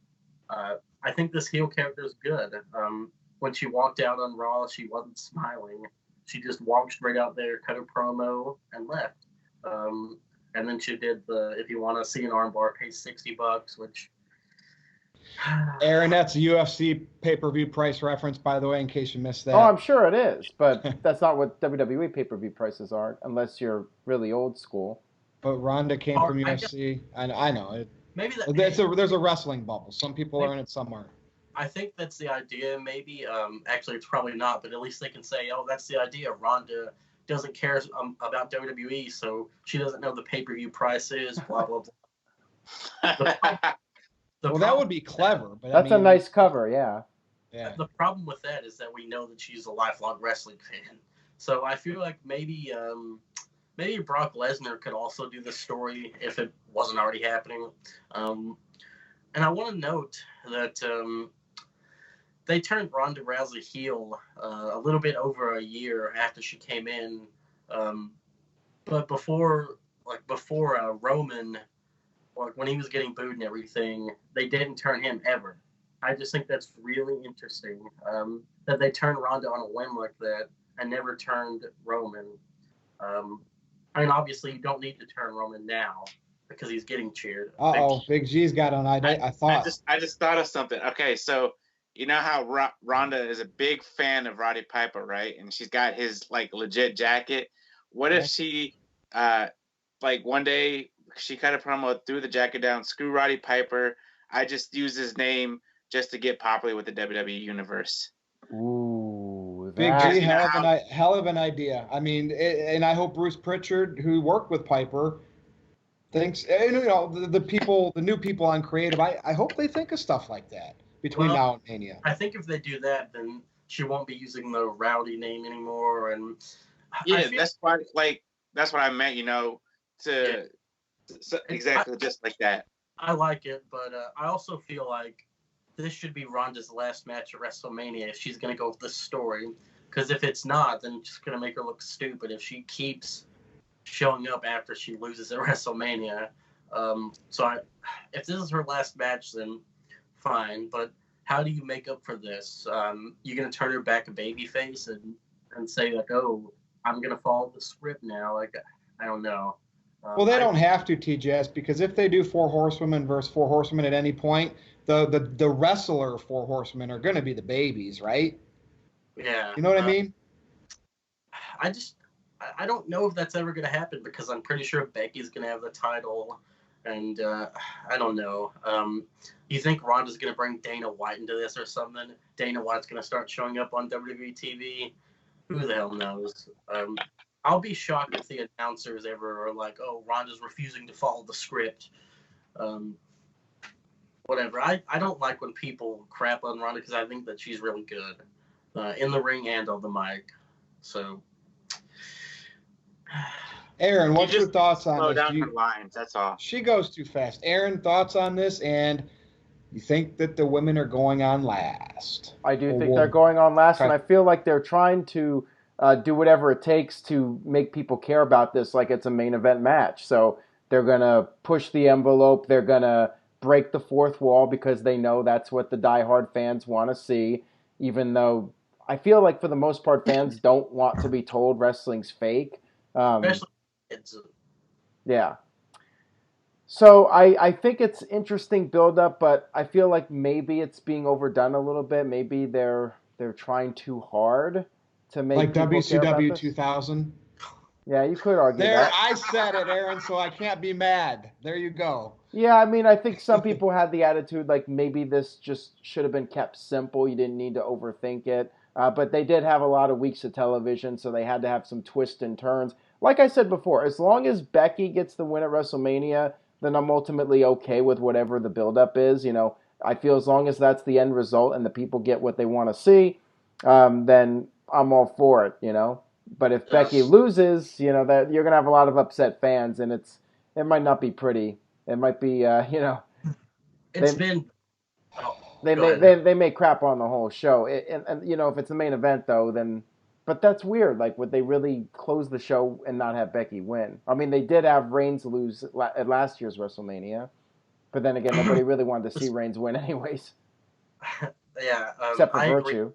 I think this heel character is good. When she walked out on Raw, she wasn't smiling. She just walked straight out there, cut her promo, and left. And then she did the if you want to see an armbar, pay $60, which. Aaron, that's a UFC pay-per-view price reference, by the way, in case you missed that. Oh, I'm sure it is, but that's not what WWE pay-per-view prices are, unless you're really old school. But Ronda came from UFC. I know. Maybe there's a wrestling bubble. Some people are in it, some aren't. I think that's the idea, maybe. Actually, it's probably not, but at least they can say, oh, that's the idea. Ronda doesn't care about WWE, so she doesn't know the pay-per-view price is, blah, blah, blah. That would be clever. But that's a nice cover, yeah. The problem with that is that we know that she's a lifelong wrestling fan. So I feel like maybe Brock Lesnar could also do this story if it wasn't already happening. And I want to note that they turned Ronda Rousey heel a little bit over a year after she came in. But before Roman, like when he was getting booed and everything, they didn't turn him ever. I just think that's really interesting that they turned Ronda on a whim like that and never turned Roman. I mean, obviously, you don't need to turn Roman now because he's getting cheered. Big G's got on. I thought. I just thought of something. Okay, so you know how Ronda is a big fan of Roddy Piper, right? And she's got his like legit jacket. What if she, one day she cut a promo, threw the jacket down, screw Roddy Piper. I just use his name just to get popular with the WWE universe. Ooh, Big G, hell of an idea. I mean, and I hope Bruce Pritchard, who worked with Piper, thinks, the new people on creative, I hope they think of stuff like that between now and Mania. I think if they do that, then she won't be using the Rowdy name anymore. And that's what I meant, exactly just like that. I like it, but I also feel like this should be Ronda's last match at WrestleMania if she's going to go with this story. Because if it's not, then it's going to make her look stupid if she keeps showing up after she loses at WrestleMania. If this is her last match, then fine. But how do you make up for this? You're going to turn her back a babyface and say, like, oh, I'm going to follow the script now? Like, I don't know. Well, they don't have to, TJS, because if they do 4 horsewomen versus 4 horsewomen at any point, the wrestler 4 horsewomen are going to be the babies, right? Yeah. You know what I mean? I don't know if that's ever going to happen because I'm pretty sure Becky's going to have the title, and I don't know. You think Ronda's going to bring Dana White into this or something? Dana White's going to start showing up on WWE TV? Who the hell knows? I'll be shocked if the announcers ever are like, oh, Ronda's refusing to follow the script. Whatever. I don't like when people crap on Ronda because I think that she's really good in the ring and on the mic. So, Aaron, what's your thoughts on this? Down her lines, that's all. She goes too fast. Aaron, thoughts on this? And you think that the women are going on last? I do think they're going on last, and I feel like they're trying to do whatever it takes to make people care about this like it's a main event match. So they're going to push the envelope. They're going to break the fourth wall because they know that's what the diehard fans want to see, even though I feel like for the most part fans don't want to be told wrestling's fake. Especially kids. Yeah. So I think it's interesting build-up, but I feel like maybe it's being overdone a little bit. Maybe they're trying too hard to make like people care about WCW this. 2000. Yeah, you could argue there, that. I said it, Aaron, so I can't be mad. There you go. Yeah, I mean, I think some people had the attitude like maybe this just should have been kept simple. You didn't need to overthink it. But they did have a lot of weeks of television, so they had to have some twists and turns. Like I said before, as long as Becky gets the win at WrestleMania, then I'm ultimately okay with whatever the build-up is. I feel as long as that's the end result and the people get what they want to see, then I'm all for it, But if Becky loses, that you're gonna have a lot of upset fans, and it might not be pretty. It might be, they may crap on the whole show. And if it's the main event though, then. But that's weird. Like, would they really close the show and not have Becky win? I mean, they did have Reigns lose at last year's WrestleMania, but then again, nobody really wanted to see Reigns win anyways. Yeah, except for Virtue. Agree.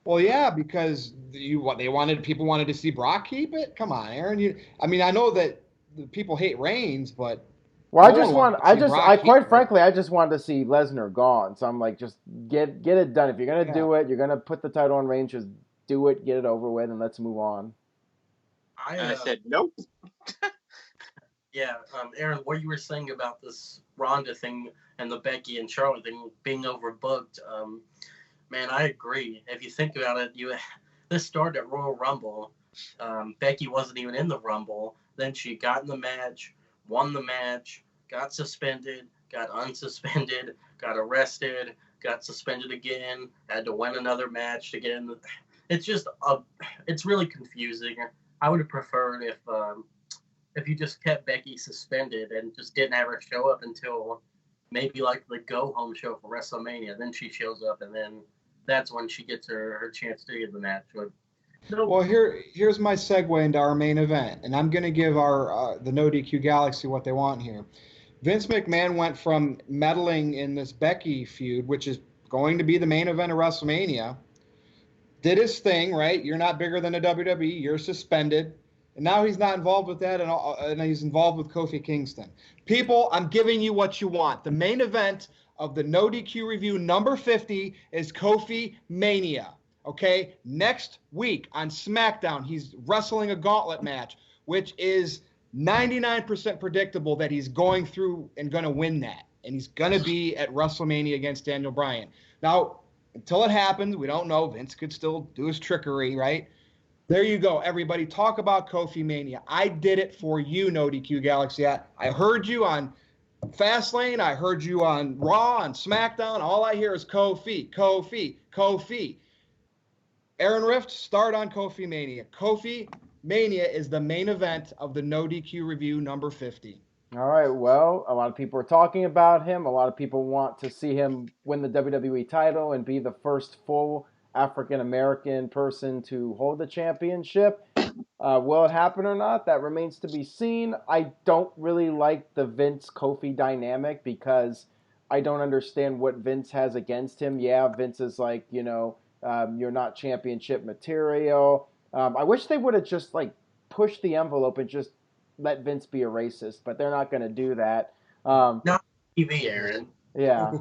Well, yeah, because people wanted to see Brock keep it. Come on, Aaron. I know that the people hate Reigns, but Well, no one wants to see Brock quite here. frankly, I just wanted to see Lesnar gone. So I'm like, just get it done. If you're gonna do it, you're gonna put the title on Reigns. Just do it, get it over with, and let's move on. I said nope. Yeah, Aaron, what you were saying about this Ronda thing and the Becky and Charlotte thing being overbooked, man, I agree. If you think about it, this started at Royal Rumble. Becky wasn't even in the Rumble. Then she got in the match, won the match, got suspended, got unsuspended, got arrested, got suspended again, had to win another match to get in. It's just it's really confusing. I would have preferred if you just kept Becky suspended and just didn't have her show up until maybe like the go-home show for WrestleMania. Then she shows up, and then that's when she gets her chance to get the match. But, Well, here's my segue into our main event, and I'm going to give our the NoDQ Galaxy what they want here. Vince McMahon went from meddling in this Becky feud, which is going to be the main event of WrestleMania, did his thing, right? You're not bigger than a WWE. You're suspended. And now he's not involved with that, and he's involved with Kofi Kingston. People, I'm giving you what you want. The main event of the NoDQ review number 50 is Kofi Mania. Okay? Next week on SmackDown, he's wrestling a gauntlet match, which is 99% predictable that he's going through and going to win that. And he's going to be at WrestleMania against Daniel Bryan. Now, until it happens, we don't know. Vince could still do his trickery, right? There you go, everybody. Talk about Kofi Mania. I did it for you, NoDQ Galaxy. I heard you on Fastlane. I heard you on Raw, on SmackDown. All I hear is Kofi, Kofi, Kofi. Aaron Rift, start on Kofi Mania. Kofi Mania is the main event of the NoDQ review number 50. All right, well, a lot of people are talking about him. A lot of people want to see him win the WWE title and be the first full African-American person to hold the championship. Will it happen or not? That remains to be seen. I don't really like the Vince-Kofi dynamic because I don't understand what Vince has against him. Yeah, Vince is like, you're not championship material. I wish they would have just pushed the envelope and just let Vince be a racist, but they're not going to do that. not TV, Aaron. Yeah,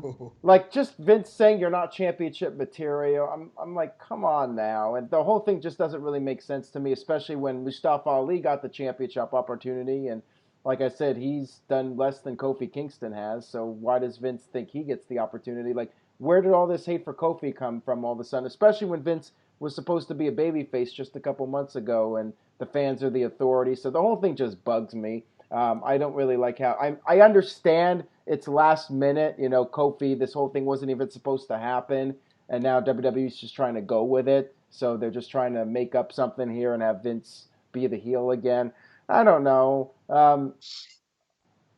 just Vince saying you're not championship material. I'm like, come on now, and the whole thing just doesn't really make sense to me, especially when Mustafa Ali got the championship opportunity, and like I said, he's done less than Kofi Kingston has. So why does Vince think he gets the opportunity? Like, where did all this hate for Kofi come from all of a sudden? Especially when Vince was supposed to be a babyface just a couple months ago, and the fans are the authority. So the whole thing just bugs me. I don't really like how I understand it's last minute. Kofi, this whole thing wasn't even supposed to happen, and now WWE's just trying to go with it. So they're just trying to make up something here and have Vince be the heel again. I don't know.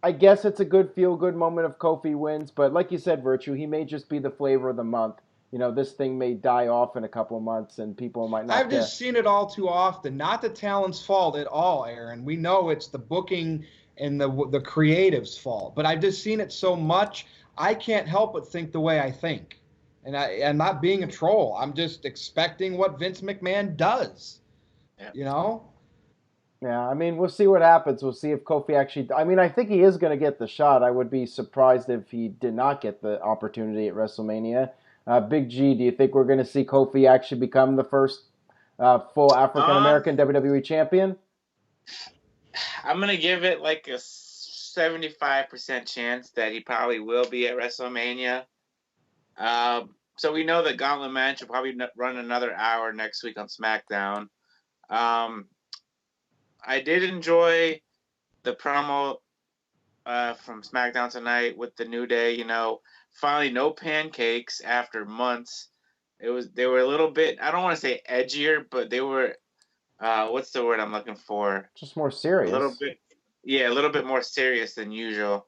I guess it's a good feel-good moment if Kofi wins, but like you said, Virtue, he may just be the flavor of the month. This thing may die off in a couple of months, and people might not. I've just seen it all too often. Not the talent's fault at all, Aaron. We know it's the booking and the creative's fault, but I've just seen it so much. I can't help but think the way I think, and I'm not being a troll. I'm just expecting what Vince McMahon does. Yeah. Yeah, I mean, we'll see what happens. We'll see if Kofi actually. I mean, I think he is going to get the shot. I would be surprised if he did not get the opportunity at WrestleMania. Big G, do you think we're going to see Kofi actually become the first full African-American WWE champion? I'm going to give it like a 75% chance that he probably will be at WrestleMania. So we know the gauntlet match will probably run another hour next week on SmackDown. I did enjoy the promo from SmackDown tonight with the New Day. Finally no pancakes after months. They were a little bit, I don't want to say edgier, but they were what's the word I'm looking for? Just more serious. A little bit more serious than usual.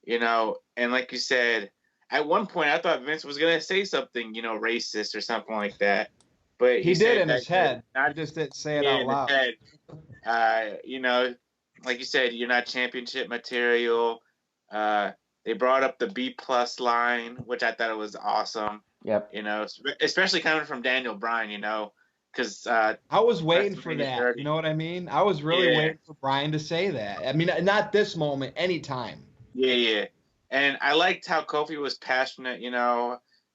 And like you said, at one point I thought Vince was gonna say something, racist or something like that. But he did in his head. I just didn't say it out loud. In his head. Like you said, you're not championship material. They brought up the B+ line, which I thought it was awesome. Yep. Especially coming from Daniel Bryan, because I was waiting for WrestleMania that. 30. You know what I mean? I was really Yeah. waiting for Brian to say that. I mean, not this moment, anytime. Yeah. And I liked how Kofi was passionate,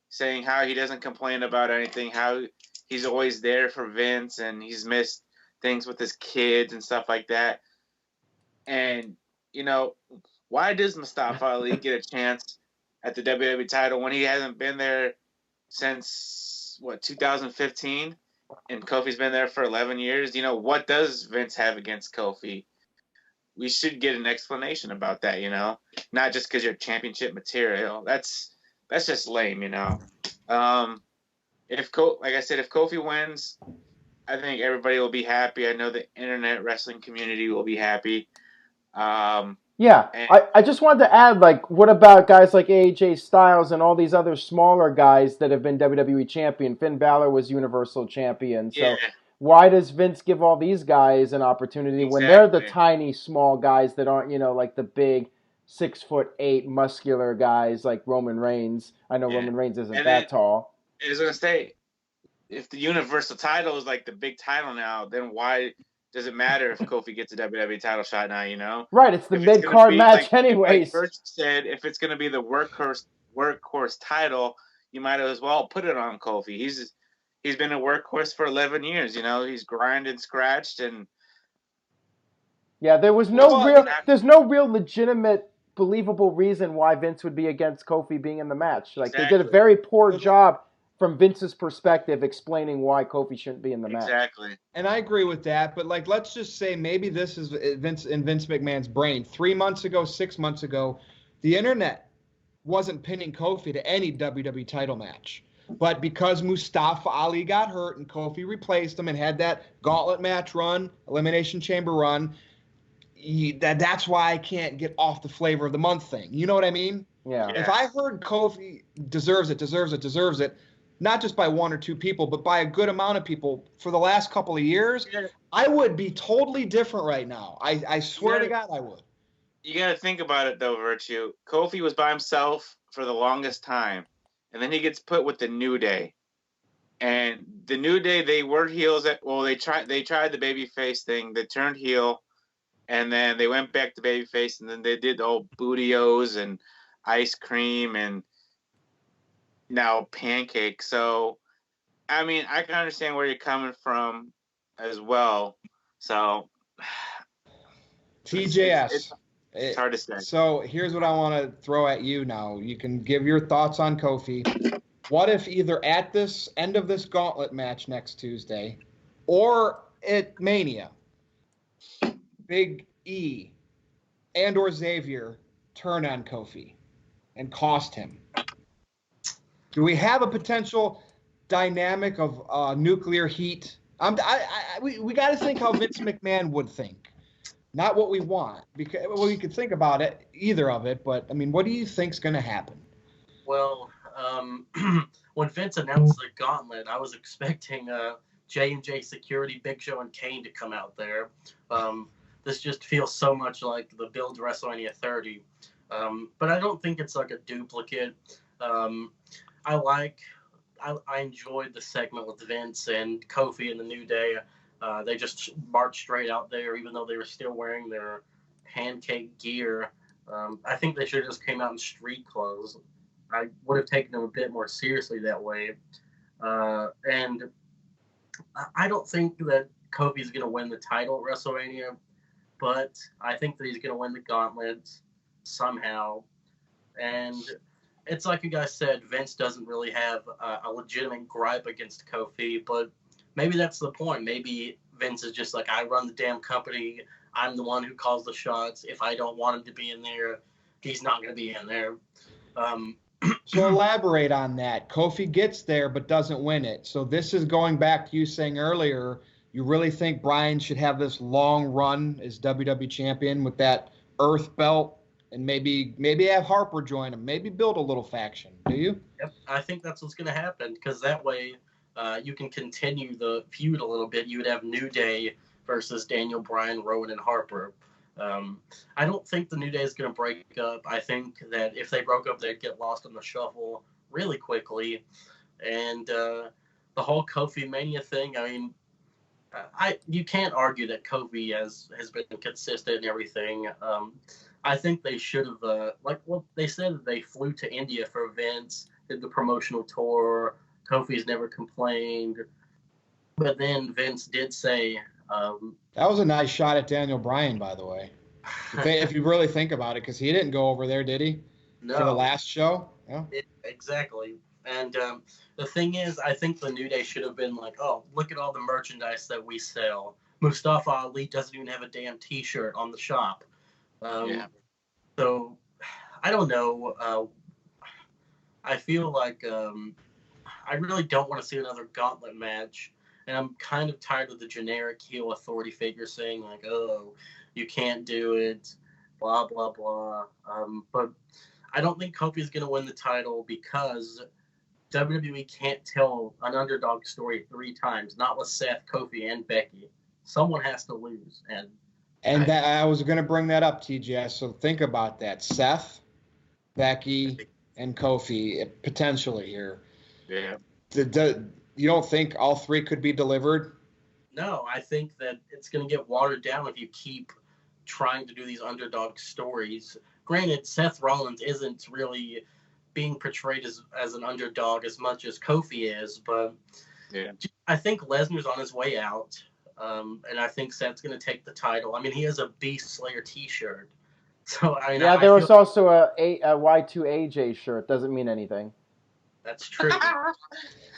saying how he doesn't complain about anything, how he's always there for Vince and he's missed things with his kids and stuff like that. And, why does Mustafa Ali get a chance at the WWE title when he hasn't been there since, 2015? And Kofi's been there for 11 years? What does Vince have against Kofi? We should get an explanation about that, not just because you're championship material. That's just lame, Like I said, if Kofi wins, I think everybody will be happy. I know the internet wrestling community will be happy. Yeah, I just wanted to add, what about guys like AJ Styles and all these other smaller guys that have been WWE champion? Finn Balor was Universal champion. So why does Vince give all these guys an opportunity when they're the tiny, small guys that aren't, like the big 6'8" muscular guys like Roman Reigns? I know Roman Reigns isn't that tall. I was going to say, if the Universal title is like the big title now, then why does it matter if Kofi gets a WWE title shot now, Right, it's the mid-card match anyways. Like Birch said, if it's going to be the workhorse title, you might as well put it on Kofi. He's been a workhorse for 11 years, He's grinded, scratched, and... Yeah, there's no real legitimate, believable reason why Vince would be against Kofi being in the match. They did a very poor job from Vince's perspective explaining why Kofi shouldn't be in the match. Exactly. And I agree with that, but let's just say maybe this is Vince McMahon's brain. 3 months ago, 6 months ago, the internet wasn't pinning Kofi to any WWE title match. But because Mustafa Ali got hurt and Kofi replaced him and had that gauntlet match run, Elimination Chamber run, that's why I can't get off the flavor of the month thing. You know what I mean? Yeah. If I heard Kofi deserves it, not just by one or two people, but by a good amount of people for the last couple of years, I would be totally different right now. I swear to God I would. You got to think about it, though, Virtue. Kofi was by himself for the longest time, and then he gets put with the New Day. And the New Day, they were heels. They tried the babyface thing. They turned heel, and then they went back to babyface, and then they did the whole Booty-O's and ice cream and now pancake. So, I mean, I can understand where you're coming from as well. So, TJS. It's hard to say. So here's what I want to throw at you now. You can give your thoughts on Kofi. What if either at this end of this gauntlet match next Tuesday or at Mania, Big E and or Xavier turn on Kofi and cost him? Do we have a potential dynamic of nuclear heat? We got to think how Vince McMahon would think. Not what we want, because we could think about it, either of it. But I mean, what do you think's going to happen? Well, when Vince announced the gauntlet, I was expecting J&J Security, Big Show, and Kane to come out there. This just feels so much like the build to WrestleMania 30, but I don't think it's like a duplicate. I enjoyed the segment with Vince and Kofi and the New Day. They just marched straight out there, even though they were still wearing their pancake gear. I think they should have just came out in street clothes. I would have taken them a bit more seriously that way. And I don't think that Kofi's going to win the title at WrestleMania, but I think that he's going to win the gauntlet somehow. And it's like you guys said, Vince doesn't really have a legitimate gripe against Kofi, but maybe that's the point. Maybe Vince is just like, I run the damn company. I'm the one who calls the shots. If I don't want him to be in there, he's not going to be in there. So elaborate on that. Kofi gets there but doesn't win it. So this is going back to you saying earlier, you really think Bryan should have this long run as WWE champion with that Earth belt and maybe have Harper join him, maybe build a little faction, do you? Yep, I think that's what's going to happen, because that way you can continue the feud a little bit. You would have New Day versus Daniel Bryan, Rowan, and Harper. I don't think the New Day is going to break up. I think that if they broke up, they'd get lost in the shuffle really quickly. And the whole Kofimania thing. I mean, you can't argue that Kofi has been consistent and everything. I think they should have they said that they flew to India for events, did the promotional tour. Kofi's never complained, but then Vince did say that was a nice shot at Daniel Bryan, by the way. If you really think about it, because he didn't go over there, did he? No. For the last show? Yeah. Exactly. And the thing is, I think the New Day should have been like, oh, look at all the merchandise that we sell. Mustafa Ali doesn't even have a damn T-shirt on the shop. So, I don't know. I feel like I really don't want to see another gauntlet match. And I'm kind of tired of the generic heel authority figure saying, like, oh, you can't do it, blah, blah, blah. But I don't think Kofi's going to win the title because WWE can't tell an underdog story 3 times, not with Seth, Kofi, and Becky. Someone has to lose. And I was going to bring that up, TJ. So think about that. Seth, Becky, and Kofi potentially here. Yeah. You don't think all 3 could be delivered? No, I think that it's going to get watered down if you keep trying to do these underdog stories. Granted, Seth Rollins isn't really being portrayed as an underdog as much as Kofi is, but I think Lesnar's on his way out, and I think Seth's going to take the title. I mean, he has a Beast Slayer T-shirt. So there was also a Y2AJ shirt. Doesn't mean anything. That's true.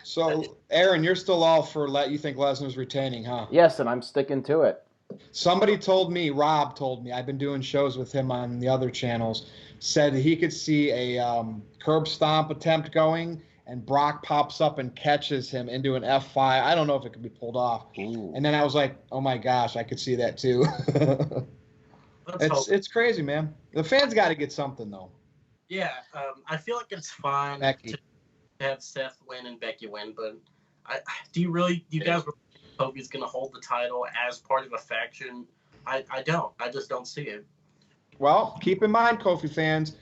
So, Aaron, you're still all for you think Lesnar's retaining, huh? Yes, and I'm sticking to it. Somebody told me, Rob told me, I've been doing shows with him on the other channels, said he could see a curb stomp attempt going, and Brock pops up and catches him into an F5. I don't know if it could be pulled off. Ooh. And then I was like, oh my gosh, I could see that too. It's crazy, man. The fans got to get something, though. Yeah, I feel like it's fine to have Seth win and Becky win, but do you guys think Kofi's going to hold the title as part of a faction? I don't. I just don't see it. Well, keep in mind, Kofi fans,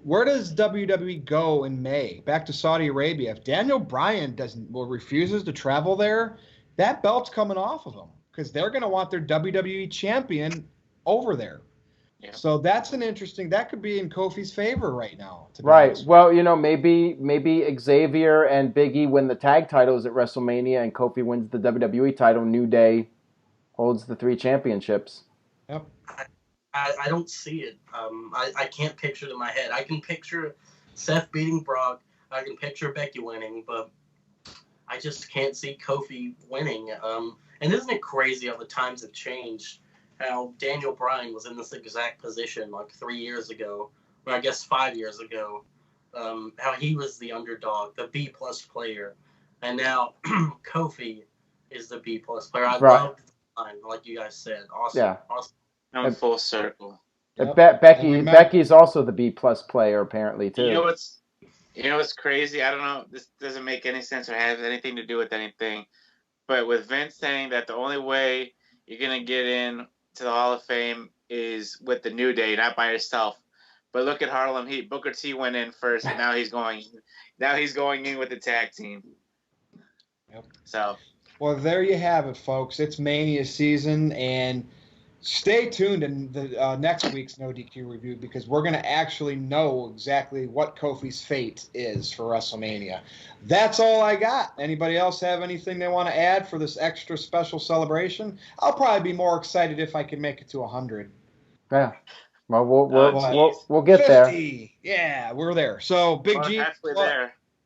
where does WWE go in May? Back to Saudi Arabia. If Daniel Bryan refuses to travel there, that belt's coming off of him because they're going to want their WWE champion over there. Yeah. So that's that could be in Kofi's favor right now. Right. Well, maybe Xavier and Big E win the tag titles at WrestleMania and Kofi wins the WWE title. New Day holds the 3 championships. Yep. I don't see it. I can't picture it in my head. I can picture Seth beating Brock. I can picture Becky winning, but I just can't see Kofi winning. And isn't it crazy how the times have changed? How Daniel Bryan was in this exact position like 3 years ago, or I guess 5 years ago. How he was the underdog, the B+ player, and now Kofi is the B+ player. I love the line, like you guys said. Awesome. Yeah. Awesome. I'm full circle. Yep. Becky's also the B+ player apparently too. You know what's crazy? I don't know. This doesn't make any sense or have anything to do with anything. But with Vince saying that the only way you're gonna get in to the Hall of Fame is with the New Day, not by yourself. But look at Harlem Heat. Booker T went in first, and now he's going in with the tag team. Yep. So. Well, there you have it, folks. It's Mania season, and stay tuned in the next week's NoDQ review because we're going to actually know exactly what Kofi's fate is for WrestleMania. That's all I got. Anybody else have anything they want to add for this extra special celebration? I'll probably be more excited if I can make it to 100. Yeah. Well, we'll get 50. There. Yeah, we're there. So, Big G,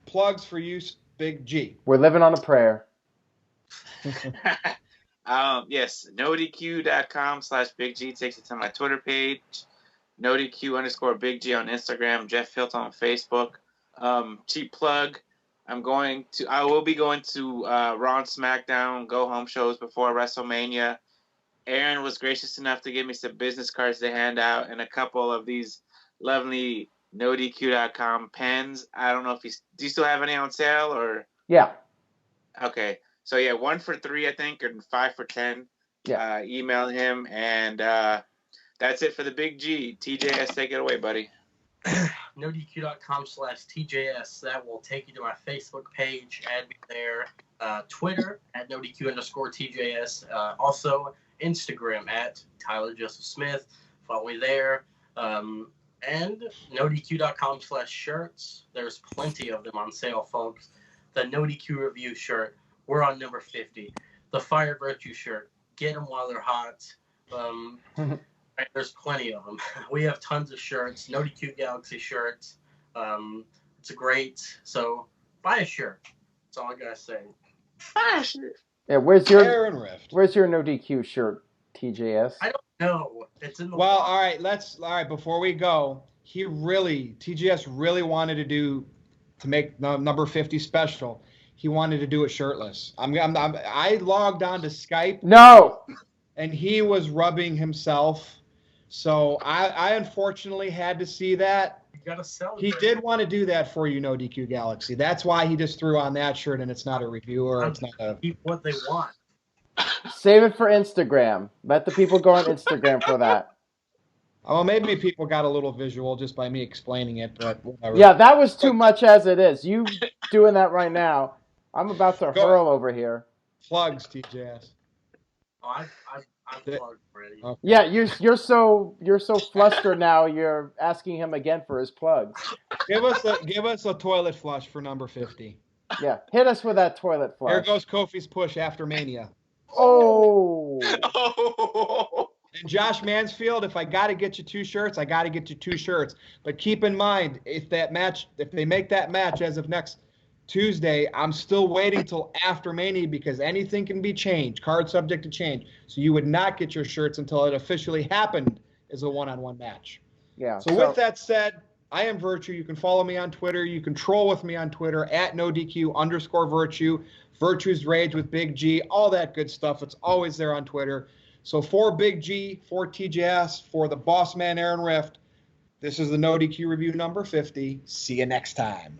plugs for you, Big G. We're living on a prayer. Yes, NoDQ.com/Big G takes you to my Twitter page. NoDQ_Big G on Instagram. Jeff Hilton on Facebook. Cheap plug. I will be going to Raw and SmackDown Go Home shows before WrestleMania. Aaron was gracious enough to give me some business cards to hand out and a couple of these lovely NoDQ.com pens. I don't know if do you still have any on sale or? Yeah. Okay. So, yeah, 1 for $3, I think, or 5 for $10. Yeah. Email him, and that's it for the Big G. TJ, let's take it away, buddy. NoDQ.com/TJS. That will take you to my Facebook page. Add me there. Twitter at NoDQ_TJS. Also, Instagram at Tyler Joseph Smith. Follow me there. And NoDQ.com/shirts. There's plenty of them on sale, folks. The NoDQ review shirt. We're on number 50. The Fire Virtue shirt. Get them while they're hot. There's plenty of them. We have tons of shirts. NoDQ Galaxy shirts. It's great. So buy a shirt. That's all I gotta say. Buy a shirt. Yeah, where's your Aaron Rift. No DQ shirt, TJS? I don't know. It's in the Well, box. all right, before we go, TJS really wanted to make number 50 special. He wanted to do it shirtless. I logged on to Skype. No. And he was rubbing himself. So I unfortunately had to see that. You gotta celebrate. He did want to do that for you, NoDQ Galaxy. That's why he just threw on that shirt, and it's not a reviewer. It's not a. Keep what they want. Save it for Instagram. Let the people go on Instagram for that. Well, maybe people got a little visual just by me explaining it, but whatever. Yeah, that was too much as it is. You doing that right now. I'm about to hurl over here. Plugs, TJS. Oh, I'm plugged already. Okay. Yeah, you're so flustered now. You're asking him again for his plugs. Give us a toilet flush for number 50. Yeah, hit us with that toilet flush. Here goes Kofi's push after Mania. Oh. And Josh Mansfield, if I got to get you 2 shirts, I got to get you 2 shirts. But keep in mind, if they make that match as of next Tuesday, I'm still waiting till after Mania because anything can be changed, card subject to change. So you would not get your shirts until it officially happened as a one-on-one match. Yeah. So with that said, I am Virtue. You can follow me on Twitter. You can troll with me on Twitter at NoDQ_Virtue. Virtue's Rage with Big G, all that good stuff. It's always there on Twitter. So for Big G, for TJS, for the boss man Aaron Rift, this is the NoDQ review number 50. See you next time.